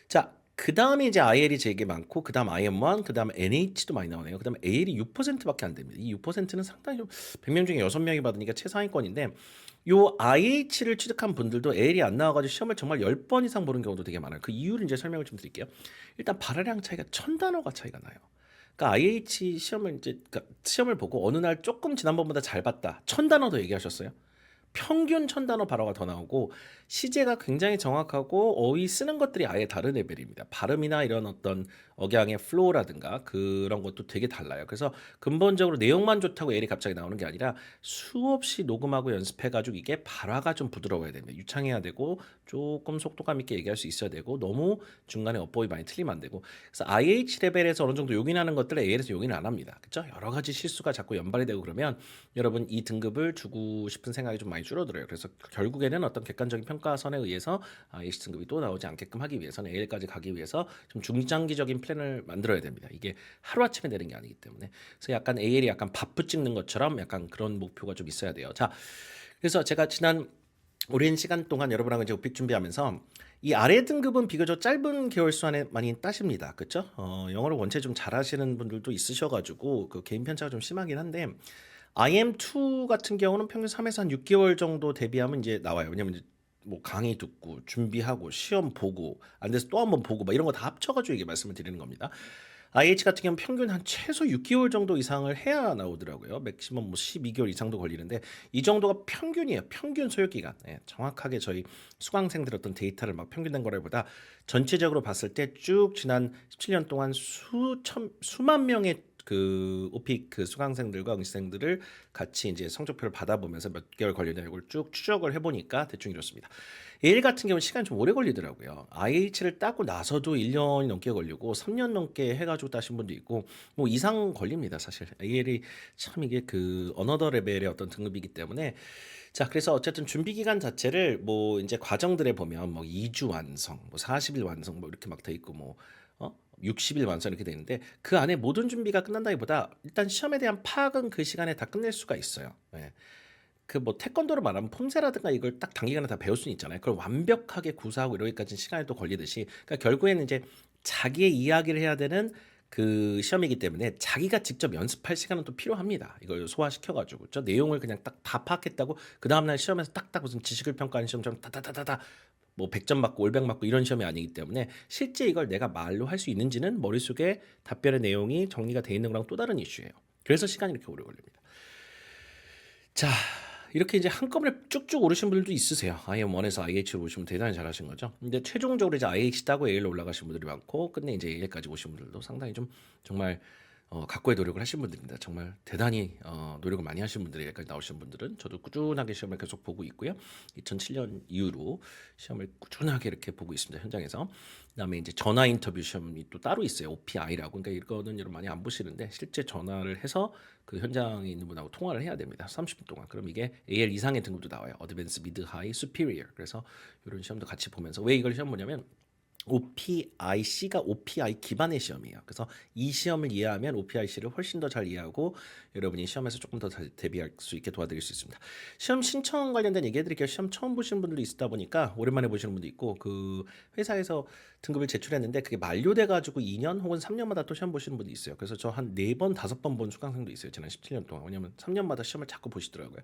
자, 그다음에 이제 IL이 되게 많고 그다음 IM1, 그다음 NH도 많이 나오네요. 그다음 AL이 6%밖에 안 됩니다. 이 6%는 상당히 좀 100명 중에 6명이 받으니까 최상위권인데 요 IH를 취득한 분들도 AL이 안 나와가지고 시험을 정말 10번 이상 보는 경우도 되게 많아요. 그 이유를 이제 설명을 좀 드릴게요. 일단 발화량 차이가 1000단어가 차이가 나요. 그러니까 IH 시험을 이제 그러니까 시험을 보고 어느 날 조금 지난번보다 잘 봤다. 1000단어 더 얘기하셨어요. 평균 1000단어 발화가 더 나오고 시제가 굉장히 정확하고 어휘 쓰는 것들이 아예 다른 레벨입니다. 발음이나 이런 어떤 억양의 플로우라든가 그런 것도 되게 달라요. 그래서 근본적으로 내용만 좋다고 L이 갑자기 나오는 게 아니라 수없이 녹음하고 연습해가지고 이게 발화가 좀 부드러워야 됩니다. 유창해야 되고 조금 속도감 있게 얘기할 수 있어야 되고 너무 중간에 어법이 많이 틀리면 안 되고 그래서 IH 레벨에서 어느 정도 용인하는 것들을 L에서 용인을 안 합니다. 그렇죠? 여러 가지 실수가 자꾸 연발이 되고 그러면 여러분 이 등급을 주고 싶은 생각이 좀 많이 줄어들어요. 그래서 결국에는 어떤 객관적인 평가선에 의해서 IH 등급이 또 나오지 않게끔 하기 위해서는 A까지 가기 위해서 좀 중장기적인 플랜을 만들어야 됩니다. 이게 하루아침에 되는 게 아니기 때문에. 그래서 약간 AL이 약간 바프 찍는 것처럼 약간 그런 목표가 좀 있어야 돼요. 자, 그래서 제가 지난 오랜 시간 동안 여러분하고 이제 오픽 준비하면서 이 아래 등급은 비교적 짧은 개월수 안에 많이 따십니다. 그렇죠? 영어를 원체 좀 잘하시는 분들도 있으셔가지고 그 개인 편차가 좀 심하긴 한데 IM2 같은 경우는 평균 3에서 한 6개월 정도 대비하면 이제 나와요. 왜냐면 이제 뭐 강의 듣고 준비하고 시험 보고 안 돼서 또 한번 보고 막 이런 거 다 합쳐가지고 이게 말씀을 드리는 겁니다. IH 같은 경우는 평균 한 최소 6개월 정도 이상을 해야 나오더라고요. 맥시멈 뭐 12개월 이상도 걸리는데 이 정도가 평균이에요. 평균 소요 기간. 네, 정확하게 저희 수강생들 어떤 데이터를 막 평균된 거라기보다 전체적으로 봤을 때 쭉 지난 17년 동안 수만 명의 그 오픽 그 수강생들과 응시생들을 같이 이제 성적표를 받아보면서 몇 개월 걸리냐 이걸 쭉 추적을 해보니까 대충 이렇습니다. AL 같은 경우는 시간이 좀 오래 걸리더라고요. IH를 따고 나서도 1년이 넘게 걸리고 3년 넘게 해가지고 따신 분도 있고 뭐 이상 걸립니다. 사실 AL이 참 이게 그 어너더 레벨의 어떤 등급이기 때문에 자 그래서 어쨌든 준비 기간 자체를 뭐 이제 과정들에 보면 뭐 2주 완성, 뭐 40일 완성 뭐 이렇게 막 돼 있고 뭐 60일 완성 이렇게 되는데 그 안에 모든 준비가 끝난다기보다 일단 시험에 대한 파악은 그 시간에 다 끝낼 수가 있어요. 예. 그 뭐 태권도로 말하면 폼새라든가 이걸 딱 단기간에 다 배울 수는 있잖아요. 그걸 완벽하게 구사하고 이러기까지 시간이 또 걸리듯이 그러니까 결국에는 이제 자기의 이야기를 해야 되는 그 시험이기 때문에 자기가 직접 연습할 시간은 또 필요합니다. 이걸 소화시켜가지고 저 내용을 그냥 딱 다 파악했다고 그 다음날 시험에서 딱딱 무슨 지식을 평가하는 시험처럼 다다다다다 뭐 100점 맞고 올백 맞고 이런 시험이 아니기 때문에 실제 이걸 내가 말로 할 수 있는지는 머릿속에 답변의 내용이 정리가 돼 있는 거랑 또 다른 이슈예요. 그래서 시간이 이렇게 오래 걸립니다. 자, 이렇게 이제 한꺼번에 쭉쭉 오르신 분들도 있으세요. IM1에서 IH로 오시면 대단히 잘하신 거죠. 근데 최종적으로 이제 IH 따고 A로 올라가신 분들이 많고 끝내 이제 A까지 오신 분들도 상당히 좀 정말 각고의 노력을 하신 분들입니다. 정말 대단히 노력을 많이 하신 분들이 여기까지 나오신 분들은 저도 꾸준하게 시험을 계속 보고 있고요. 2007년 이후로 시험을 꾸준하게 이렇게 보고 있습니다. 현장에서. 그다음에 이제 전화 인터뷰 시험이 또 따로 있어요. OPI라고. 그러니까 이거는 여러분 많이 안 보시는데 실제 전화를 해서 그 현장에 있는 분하고 통화를 해야 됩니다. 30분 동안. 그럼 이게 AL 이상의 등급도 나와요. 어드밴스, 미드, 하이, 수피리어. 그래서 이런 시험도 같이 보면서 왜 이걸 시험 보냐면 OPIC가 OPI 기반의 시험이에요. 그래서 이 시험을 이해하면 OPIC를 훨씬 더 잘 이해하고 여러분이 시험에서 조금 더 대비할 수 있게 도와드릴 수 있습니다. 시험 신청 관련된 얘기 해드릴게요. 시험 처음 보시는 분들도 있다 보니까 오랜만에 보시는 분도 있고 그 회사에서 등급을 제출했는데 그게 만료돼가지고 2년 혹은 3년마다 또 시험 보시는 분도 있어요. 그래서 저 한 4번, 5번 본 수강생도 있어요. 지난 17년 동안. 왜냐면 3년마다 시험을 자꾸 보시더라고요.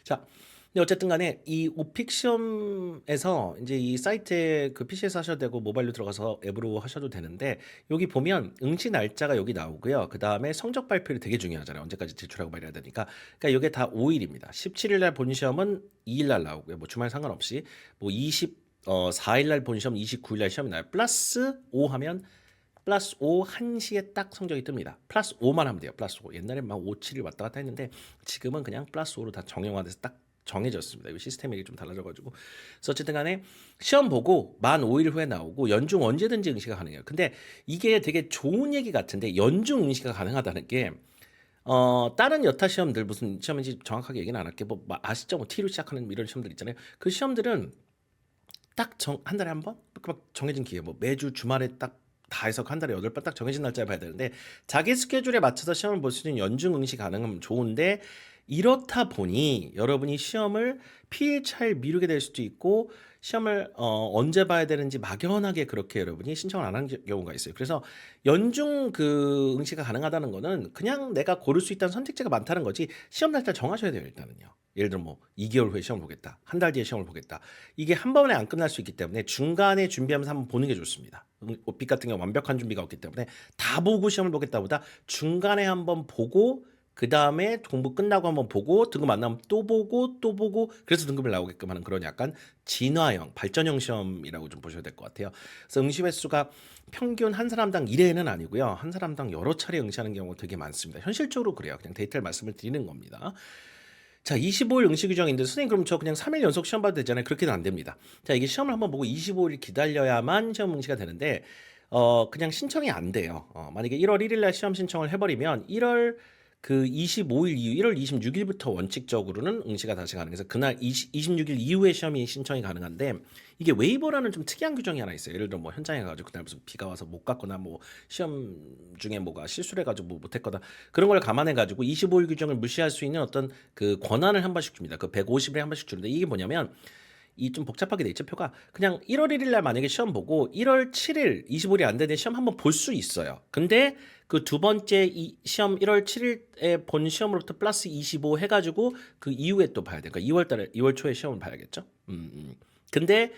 자, 근데 어쨌든 간에 이 오픽 시험에서 이제 이 사이트에 그 PC에서 하셔도 되고 모바일로 들어가서 앱으로 하셔도 되는데 여기 보면 응시 날짜가 여기 나오고요. 그 다음에 성적 발표를 되게 중요하잖아요. 언제까지 제출하고 말해야 되니까. 그러니까 이게 다 5일입니다. 17일 날 본 시험은 2일 날 나오고요. 뭐 주말 상관없이 뭐 4일 날 본 시험 29일 날 시험이 나요. 플러스 5 하면 플러스 5 1시에 딱 성적이 뜹니다. 플러스 5만 하면 돼요. 플러스 5. 옛날엔 막 5, 7일 왔다 갔다 했는데 지금은 그냥 플러스 5로 다 정형화돼서 딱 정해졌습니다. 이 시스템이 좀 달라져가지고. 그래서 어쨌든 간에 시험 보고 만 5일 후에 나오고 연중 언제든지 응시가 가능해요. 근데 이게 되게 좋은 얘기 같은데 연중 응시가 가능하다는 게 다른 여타 시험들 무슨 시험인지 정확하게 얘기는 안 할게요. 뭐 아시죠? 뭐 T로 시작하는 이런 시험들 있잖아요. 그 시험들은 딱 한 달에 한 번? 막 정해진 기회, 뭐 매주 주말에 딱 다 해서 한 달에 8번 딱 정해진 날짜에 봐야 되는데 자기 스케줄에 맞춰서 시험을 볼 수 있는 연중 응시 가능하면 좋은데 이렇다 보니 여러분이 시험을 피일차일 미루게 될 수도 있고 시험을 언제 봐야 되는지 막연하게 그렇게 여러분이 신청을 안 한 경우가 있어요. 그래서 연중 그 응시가 가능하다는 거는 그냥 내가 고를 수 있다는 선택지가 많다는 거지 시험 날짜 정하셔야 돼요, 일단은요. 예를 들어 뭐 2개월 후에 시험을 보겠다. 한 달 뒤에 시험을 보겠다. 이게 한 번에 안 끝날 수 있기 때문에 중간에 준비하면서 한번 보는 게 좋습니다. 오픽 같은 경우 완벽한 준비가 없기 때문에 다 보고 시험을 보겠다보다 중간에 한번 보고 그 다음에 공부 끝나고 한번 보고 등급 안 나오면 또 보고 또 보고 그래서 등급을 나오게끔 하는 그런 약간 진화형 발전형 시험이라고 좀 보셔야 될 것 같아요. 그래서 응시 횟수가 평균 한 사람당 1회는 아니고요. 한 사람당 여러 차례 응시하는 경우가 되게 많습니다. 현실적으로 그래요. 그냥 데이터를 말씀을 드리는 겁니다. 자, 25일 응시 규정인데 선생님 그럼 저 그냥 3일 연속 시험 봐도 되잖아요. 그렇게는 안 됩니다. 자, 이게 시험을 한번 보고 25일 기다려야만 시험 응시가 되는데 그냥 신청이 안 돼요. 만약에 1월 1일 날 시험 신청을 해버리면 1월 그 25일 이후 1월 26일부터 원칙적으로는 응시가 다시 가능해서 그날 26일 이후에 시험이 신청이 가능한데 이게 웨이버라는 좀 특이한 규정이 하나 있어요. 예를 들어 뭐 현장에 가지고 그날 무슨 비가 와서 못 갔거나 뭐 시험 중에 뭐가 실수를 해가지고 뭐 못했거나 그런 걸 감안해 가지고 25일 규정을 무시할 수 있는 어떤 그 권한을 한 번씩 줍니다. 그 150일에 한 번씩 주는데 이게 뭐냐면 이 좀 복잡하게 돼 있죠 표가. 그냥 1월 1일 날 만약에 시험 보고 1월 7일 25일이 안 되는 시험 한번 볼 수 있어요. 근데 그 두 번째 이 시험 1월 7일에 본 시험으로부터 플러스 25 해가지고 그 이후에 또 봐야 돼. 그러니까 2월 달에 2월 초에 시험을 봐야겠죠. 근데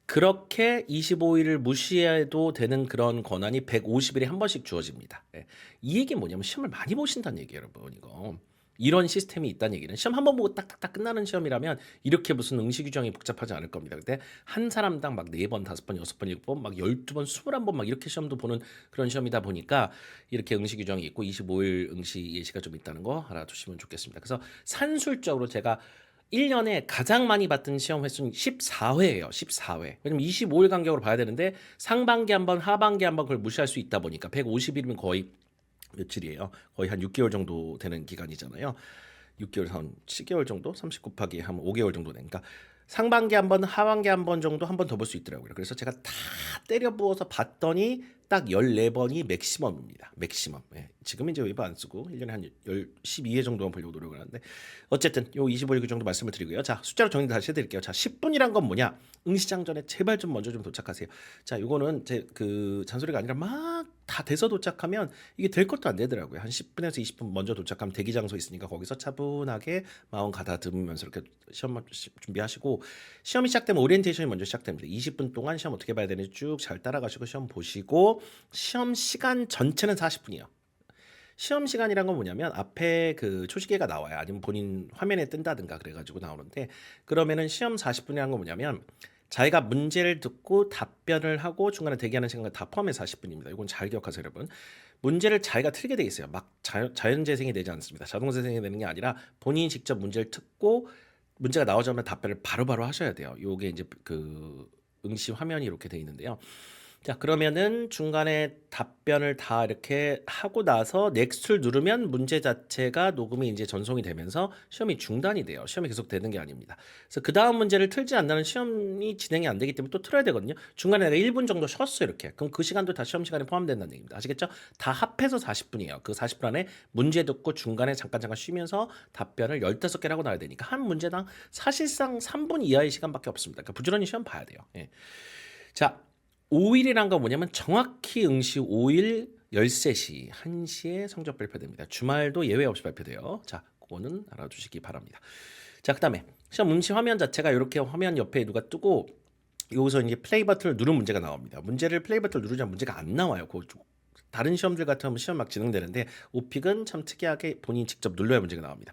그렇게 25일을 무시해도 되는 그런 권한이 150일에 한 번씩 주어집니다. 예. 이 얘기는 뭐냐면 시험을 많이 보신다는 얘기예요, 여러분. 이거. 이런 시스템이 있다는 얘기는 시험 한 번 보고 딱딱딱 끝나는 시험이라면 이렇게 무슨 응시 규정이 복잡하지 않을 겁니다. 근데 한 사람당 막 4번, 5번, 6번, 7번, 막 12번, 21번 막 이렇게 시험도 보는 그런 시험이다 보니까 이렇게 응시 규정이 있고 25일 응시 예시가 좀 있다는 거 알아두시면 좋겠습니다. 그래서 산술적으로 제가 1년에 가장 많이 봤던 시험 횟수는 14회예요. 14회. 왜냐면 25일 간격으로 봐야 되는데 상반기 한 번, 하반기 한 번 그걸 무시할 수 있다 보니까 150일이면 거의 며칠이에요. 거의 한 6개월 정도 되는 기간이잖아요. 6개월 한 10개월 정도? 30 곱하기 하면 5개월 정도 되니까 상반기 한 번, 하반기 한 번 정도 한 번 더 볼 수 있더라고요. 그래서 제가 다 때려 부어서 봤더니 딱 14번이 맥시멈입니다. 맥시멈. 예. 지금 이제 웨이브 안 쓰고 1년에 한 12회 정도만 보려고 노력을 하는데 어쨌든 요 25일 그 정도 말씀을 드리고요. 자, 숫자로 정리 다시 해드릴게요. 자, 10분이란 건 뭐냐? 응시장 전에 제발 좀 먼저 좀 도착하세요. 자, 요거는 제 그 잔소리가 아니라 막 다 돼서 도착하면 이게 될 것도 안 되더라고요. 한 10분에서 20분 먼저 도착하면 대기 장소 있으니까 거기서 차분하게 마음 가다듬으면서 이렇게 시험 준비하시고 시험이 시작되면 오리엔테이션이 먼저 시작됩니다. 20분 동안 시험 어떻게 봐야 되는지 쭉 잘 따라가시고 시험 보시고 시험 시간 전체는 40분이에요. 시험 시간이란 건 뭐냐면 앞에 그 초시계가 나와요. 아니면 본인 화면에 뜬다든가 그래가지고 나오는데 그러면은 시험 40분이란 건 뭐냐면 자기가 문제를 듣고 답변을 하고 중간에 대기하는 시간을 다 포함해서 40분입니다. 이건 잘 기억하세요, 여러분. 문제를 자기가 틀게 돼 있어요. 막 자연 재생이 되지 않습니다. 자동 재생이 되는 게 아니라 본인이 직접 문제를 듣고 문제가 나오자마자 답변을 바로바로 하셔야 돼요. 요게 이제 그 응시 화면이 이렇게 돼 있는데요. 자, 그러면은 중간에 답변을 다 이렇게 하고 나서 넥스트를 누르면 문제 자체가 녹음이 이제 전송이 되면서 시험이 중단이 돼요. 시험이 계속 되는 게 아닙니다. 그래서 그 다음 문제를 틀지 않는 시험이 진행이 안 되기 때문에 또 틀어야 되거든요. 중간에 내가 1분 정도 쉬었어 이렇게. 그럼 그 시간도 다 시험 시간에 포함된다는 얘기입니다. 아시겠죠? 다 합해서 40분이에요. 그 40분 안에 문제 듣고 중간에 잠깐 쉬면서 답변을 15개를 하고 나야 되니까 한 문제당 사실상 3분 이하의 시간밖에 없습니다. 그러니까 부지런히 시험 봐야 돼요. 예. 자, 5일이란 건 뭐냐면 정확히 응시 5일 13시 1시에 성적 발표됩니다. 주말도 예외 없이 발표돼요. 자, 그거는 알아두시기 바랍니다. 자, 그다음에 시험 응시 화면 자체가 이렇게 화면 옆에 누가 뜨고 여기서 이제 플레이 버튼을 누르면 문제가 나옵니다. 문제를 플레이 버튼을 누르자면 문제가 안 나와요. 다른 시험들 같으면 시험 막 진행되는데 오픽은 참 특이하게 본인이 직접 눌러야 문제가 나옵니다.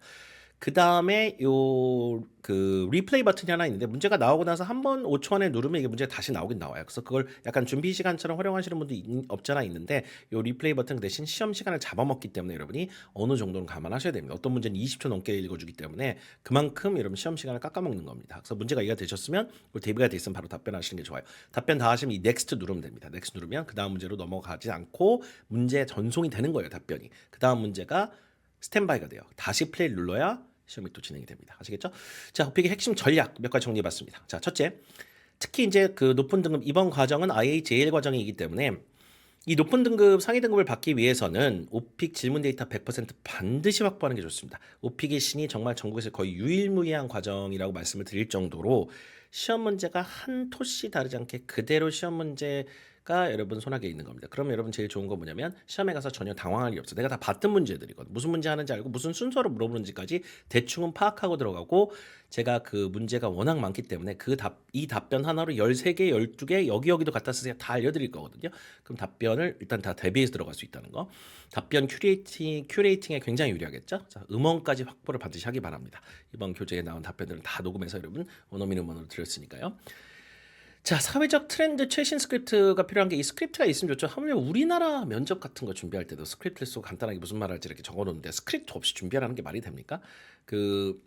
그 다음에 요 그 리플레이 버튼이 하나 있는데 문제가 나오고 나서 한 번 5초 안에 누르면 이게 문제가 다시 나오긴 나와요. 그래서 그걸 약간 준비 시간처럼 활용하시는 분도 없잖아 있는데 요 리플레이 버튼 대신 시험 시간을 잡아먹기 때문에 여러분이 어느 정도는 감안하셔야 됩니다. 어떤 문제는 20초 넘게 읽어주기 때문에 그만큼 여러분 시험 시간을 깎아먹는 겁니다. 그래서 문제가 이해가 되셨으면 대비가 돼 있으면 바로 답변하시는 게 좋아요. 답변 다 하시면 이 넥스트 누르면 됩니다. 넥스트 누르면 그 다음 문제로 넘어가지 않고 문제 전송이 되는 거예요. 답변이. 그 다음 문제가 스탠바이가 돼요. 다시 플레이를 눌러야 시험이 또 진행이 됩니다. 아시겠죠? 자, 오픽의 핵심 전략 몇 가지 정리해봤습니다. 자, 첫째, 특히 이제 그 높은 등급 이번 과정은 IHL 과정이기 때문에 이 높은 등급 상위 등급을 받기 위해서는 오픽 질문 데이터 100% 반드시 확보하는 게 좋습니다. 오픽의 신이 정말 전국에서 거의 유일무이한 과정이라고 말씀을 드릴 정도로 시험 문제가 한 토씨 다르지 않게 그대로 시험 문제가 여러분 손아귀에 있는 겁니다. 그럼 여러분 제일 좋은 건 뭐냐면 시험에 가서 전혀 당황할 일 없어. 내가 다 봤던 문제들이거든. 무슨 문제 하는지 알고 무슨 순서로 물어보는지까지 대충은 파악하고 들어가고 제가 그 문제가 워낙 많기 때문에 이 답변 하나로 13개, 12개 여기도 갖다 쓰세요. 다 알려드릴 거거든요. 그럼 답변을 일단 다 대비해서 들어갈 수 있다는 거. 답변 큐레이팅에 굉장히 유리하겠죠. 자, 음원까지 확보를 반드시 하기 바랍니다. 이번 교재에 나온 답변들을 다 녹음해서 여러분 원어민 음원으로 드렸으니까요. 자, 사회적 트렌드 최신 스크립트가 필요한 게 이 스크립트가 있으면 좋죠. 하물며 우리나라 면접 같은 거 준비할 때도 스크립트를 쓰고 간단하게 무슨 말 할지 이렇게 적어놓는데 스크립트 없이 준비하라는 게 말이 됩니까? 그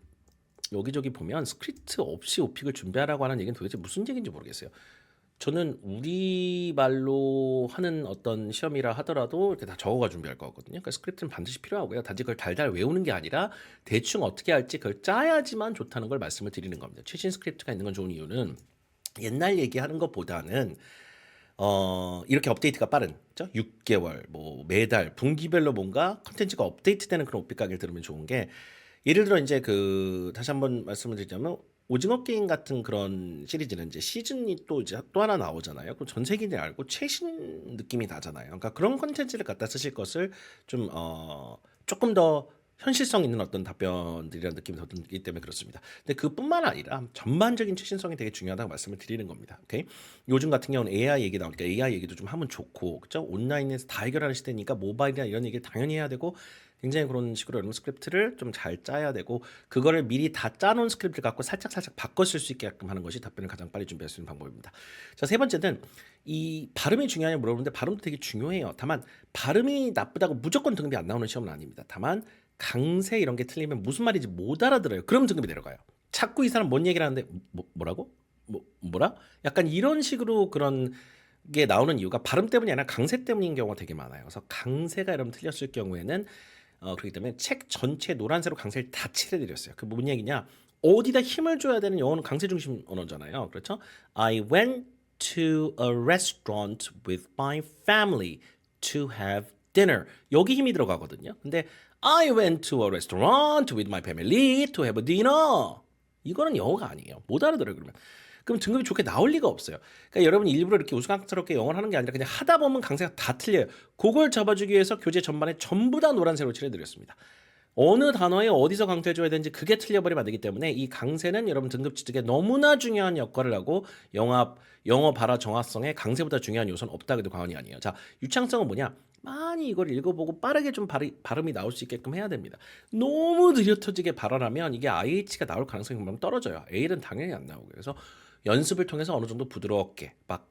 여기저기 보면 스크립트 없이 오픽을 준비하라고 하는 얘기는 도대체 무슨 얘기인지 모르겠어요. 저는 우리말로 하는 어떤 시험이라 하더라도 이렇게 다 적어가 준비할 거거든요. 그러니까 스크립트는 반드시 필요하고요. 단지 그걸 달달 외우는 게 아니라 대충 어떻게 할지 그걸 짜야지만 좋다는 걸 말씀을 드리는 겁니다. 최신 스크립트가 있는 건 좋은 이유는 옛날 얘기하는 것보다는 이렇게 업데이트가 빠른, 그죠? 6개월, 뭐 매달, 분기별로 뭔가 컨텐츠가 업데이트되는 그런 오픽 강의를 들으면 좋은 게 예를 들어 이제 그 다시 한번 말씀을 드리자면 오징어 게임 같은 그런 시리즈는 이제 시즌이 또 이제 또 하나 나오잖아요. 그럼 전 세계인이 알고 최신 느낌이 나잖아요. 그러니까 그런 컨텐츠를 갖다 쓰실 것을 좀 조금 더 현실성 있는 어떤 답변들이라는 느낌이 더 들기 때문에 그렇습니다. 근데 그뿐만 아니라 전반적인 최신성이 되게 중요하다고 말씀을 드리는 겁니다. 오케이? 요즘 같은 경우는 AI 얘기 나오니까 AI 얘기도 좀 하면 좋고, 그죠? 온라인에서 다 해결하는 시대니까 모바일이나 이런 얘기를 당연히 해야 되고, 굉장히 그런 식으로 여러분 스크립트를 좀 잘 짜야 되고, 그거를 미리 다 짜놓은 스크립트를 갖고 살짝 바꿔 쓸 수 있게끔 하는 것이 답변을 가장 빨리 준비할 수 있는 방법입니다. 자, 세 번째는 이 발음이 중요하냐고 물어보는데 발음도 되게 중요해요. 다만 발음이 나쁘다고 무조건 등급이 안 나오는 시험은 아닙니다. 다만 강세 이런 게 틀리면 무슨 말인지 못 알아들어요. 그럼 등급이 내려가요. 자꾸 이 사람 뭔 얘기를 하는데 뭐라고? 뭐라? 약간 이런 식으로 그런 게 나오는 이유가 발음 때문이 아니라 강세 때문인 경우가 되게 많아요. 그래서 강세가 여러분 틀렸을 경우에는 그렇기 때문에 책 전체 노란색으로 강세를 다 칠해드렸어요. 그 뭔 얘기냐? 어디다 힘을 줘야 되는 영어는 강세 중심 언어잖아요. 그렇죠? I went to a restaurant with my family to have dinner. 여기 힘이 들어가거든요. 근데 I went to a restaurant with my family to have dinner. 이거는 영어가 아니에요. 못 알아들어요, 그러면. 그럼 등급이 좋게 나올 리가 없어요. 그러니까 여러분이 일부러 이렇게 우스꽝스럽게 영어를 하는 게 아니라 그냥 하다 보면 강세가 다 틀려요. 그걸 잡아주기 위해서 교재 전반에 전부 다 노란색으로 칠해드렸습니다. 어느 단어에 어디서 강세를 줘야 되는지 그게 틀려버리면 안 되기 때문에 이 강세는 여러분 등급 취득에 너무나 중요한 역할을 하고 영어 발화 정확성에 강세보다 중요한 요소는 없다 해도 과언이 아니에요. 자, 유창성은 뭐냐? 많이 이걸 읽어보고 빠르게 좀 발음이 나올 수 있게끔 해야 됩니다. 너무 느려터지게 발언하면 이게 IH가 나올 가능성이 금방 떨어져요. A는 당연히 안 나오고요. 그래서 연습을 통해서 어느 정도 부드럽게 막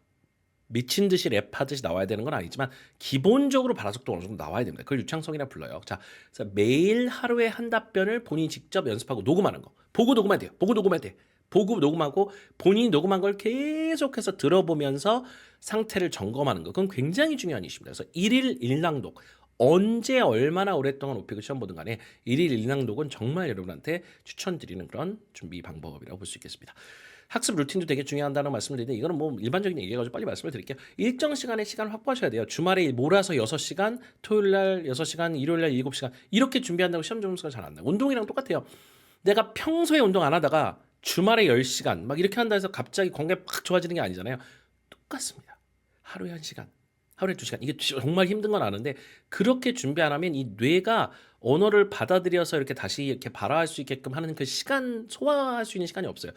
미친 듯이 랩하듯이 나와야 되는 건 아니지만 기본적으로 발화속도 어느 정도 나와야 됩니다. 그걸 유창성이라 불러요. 자, 그래서 매일 하루에 한 답변을 본인이 직접 연습하고 녹음하는 거. 보고 녹음해야 돼요. 보고 녹음해야 돼. 보고 녹음하고 본인이 녹음한 걸 계속해서 들어보면서 상태를 점검하는 거. 그건 굉장히 중요한 이슈입니다. 그래서 1일 1낭독. 언제 얼마나 오랫동안 오픽을 시험 보든 간에 1일 1낭독은 정말 여러분한테 추천드리는 그런 준비 방법이라고 볼 수 있겠습니다. 학습 루틴도 되게 중요하다는 말씀을 드리는데 이거는 뭐 일반적인 얘기여가지고 빨리 말씀을 드릴게요. 일정 시간의 시간을 확보하셔야 돼요. 주말에 몰아서 6시간, 토요일날 6시간, 일요일날 7시간 이렇게 준비한다고 시험 점수가 잘 안 나요. 운동이랑 똑같아요. 내가 평소에 운동 안 하다가 주말에 10시간 막 이렇게 한다 해서 갑자기 건강이 팍 좋아지는 게 아니잖아요. 똑같습니다. 하루에 1시간, 하루에 2시간. 이게 정말 힘든 건 아는데 그렇게 준비 안 하면 이 뇌가 언어를 받아들여서 이렇게 다시 이렇게 발화할 수 있게끔 하는 그 시간 소화할 수 있는 시간이 없어요.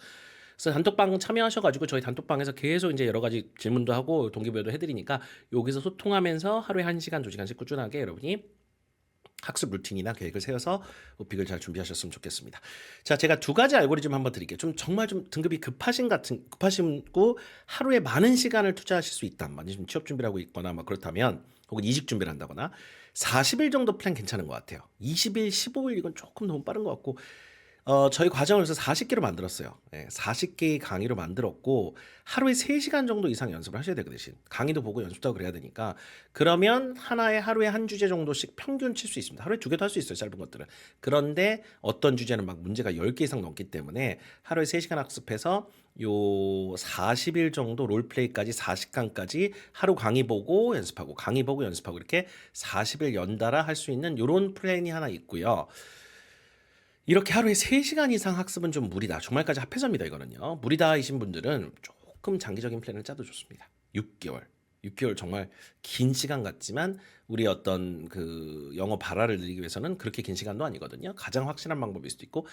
그래서 단톡방 참여하셔가지고 저희 단톡방에서 계속 이제 여러 가지 질문도 하고 동기부여도 해드리니까 여기서 소통하면서 하루에 1시간, 2시간씩 꾸준하게 여러분이 학습 루틴이나 계획을 세워서 오픽을 잘 준비하셨으면 좋겠습니다. 자, 제가 2가지 알고리즘 한번 드릴게요. 정말 좀 등급이 급하시고 하루에 많은 시간을 투자하실 수 있다. 많이 좀 취업 준비를 하고 있거나 막 그렇다면 혹은 이직 준비를 한다거나 40일 정도 플랜 괜찮은 것 같아요. 20일, 15일 이건 조금 너무 빠른 것 같고 저희 과정을 그래서 40개로 만들었어요. 예, 40개의 강의로 만들었고 하루에 3시간 정도 이상 연습을 하셔야 되고 대신 강의도 보고 연습도 하고 그래야 되니까 그러면 하루에 한 주제 정도씩 평균 칠 수 있습니다. 하루에 2개도 할 수 있어요, 짧은 것들은. 그런데 어떤 주제는 막 문제가 10개 이상 넘기 때문에 하루에 3시간 학습해서 요 40일 정도 롤플레이까지 40강까지 하루 강의 보고 연습하고 강의 보고 연습하고 이렇게 40일 연달아 할 수 있는 요런 플랜이 하나 있고요. 이렇게 하루에 3시간 이상 학습은 좀 무리다. 주말까지 합해서입니다, 이거는요. 무리다이신 분들은 조금 장기적인 플랜을 짜도 좋습니다. 6개월. 6개월 정말 긴 시간 같지만 우리 어떤 그 영어 발화를 늘리기 위해서는 그렇게 긴 시간도 아니거든요. 가장 확실한 방법일 수도 있고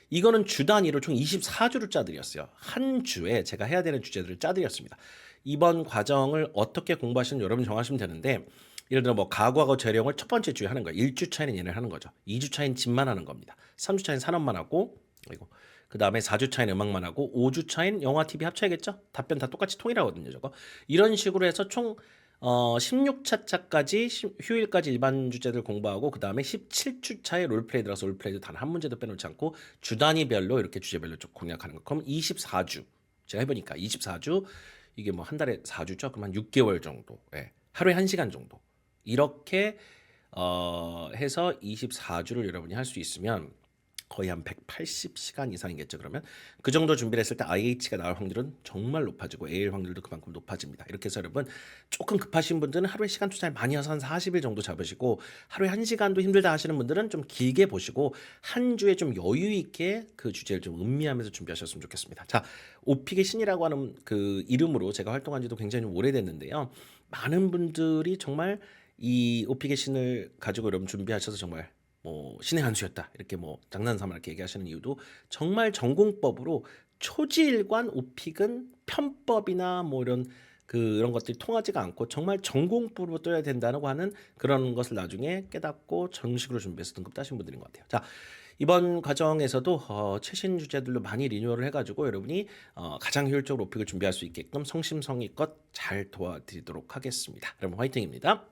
이거는 주 단위로 총 24주를 짜드렸어요. 한 주에 제가 해야 되는 주제들을 짜드렸습니다. 이번 과정을 어떻게 공부하시는 여러분 정하시면 되는데 예를 들어 뭐 가구하고 재령을 첫 번째 주에 하는 거예요. 1주 차에는 얘네를 하는 거죠. 2주 차에는 집만 하는 겁니다. 3주 차에는 산업만 하고 그 다음에 4주 차에는 음악만 하고 5주 차에는 영화, TV 합쳐야겠죠? 답변 다 똑같이 통일하거든요. 저거. 이런 식으로 해서 총 16차까지 휴일까지 일반 주제들 공부하고 그 다음에 17주 차에 롤플레이 들어서 롤플레이도 단 한 문제도 빼놓지 않고 주 단위별로 이렇게 주제별로 쭉 공략하는 거. 그럼 24주. 제가 해보니까 24주 이게 뭐 한 달에 4주죠? 그럼 한 6개월 정도. 예. 하루에 1시간 정도. 이렇게 해서 24주를 여러분이 할 수 있으면 거의 한 180시간 이상이겠죠. 그러면 그 정도 준비를 했을 때 IH가 나올 확률은 정말 높아지고 AL 확률도 그만큼 높아집니다. 이렇게 해서 여러분 조금 급하신 분들은 하루에 시간 투자를 많이 해서 한 40일 정도 잡으시고 하루에 1시간도 힘들다 하시는 분들은 좀 길게 보시고 한 주에 좀 여유 있게 그 주제를 좀 음미하면서 준비하셨으면 좋겠습니다. 자, 오픽의 신이라고 하는 그 이름으로 제가 활동한 지도 굉장히 좀 오래됐는데요. 많은 분들이 정말 이 오픽의 신을 가지고 여러분 준비하셔서 정말 뭐 신의 한 수였다 이렇게 뭐 장난삼아 이렇게 얘기하시는 이유도 정말 전공법으로 초지일관 오픽은 편법이나 뭐 이런 그런 것들이 통하지가 않고 정말 전공법으로 떠야 된다고 하는 그런 것을 나중에 깨닫고 정식으로 준비해서 등급 따신 분들인 것 같아요. 자, 이번 과정에서도 최신 주제들로 많이 리뉴얼을 해가지고 여러분이 가장 효율적으로 오픽을 준비할 수 있게끔 성심성의껏 잘 도와드리도록 하겠습니다. 여러분 화이팅입니다.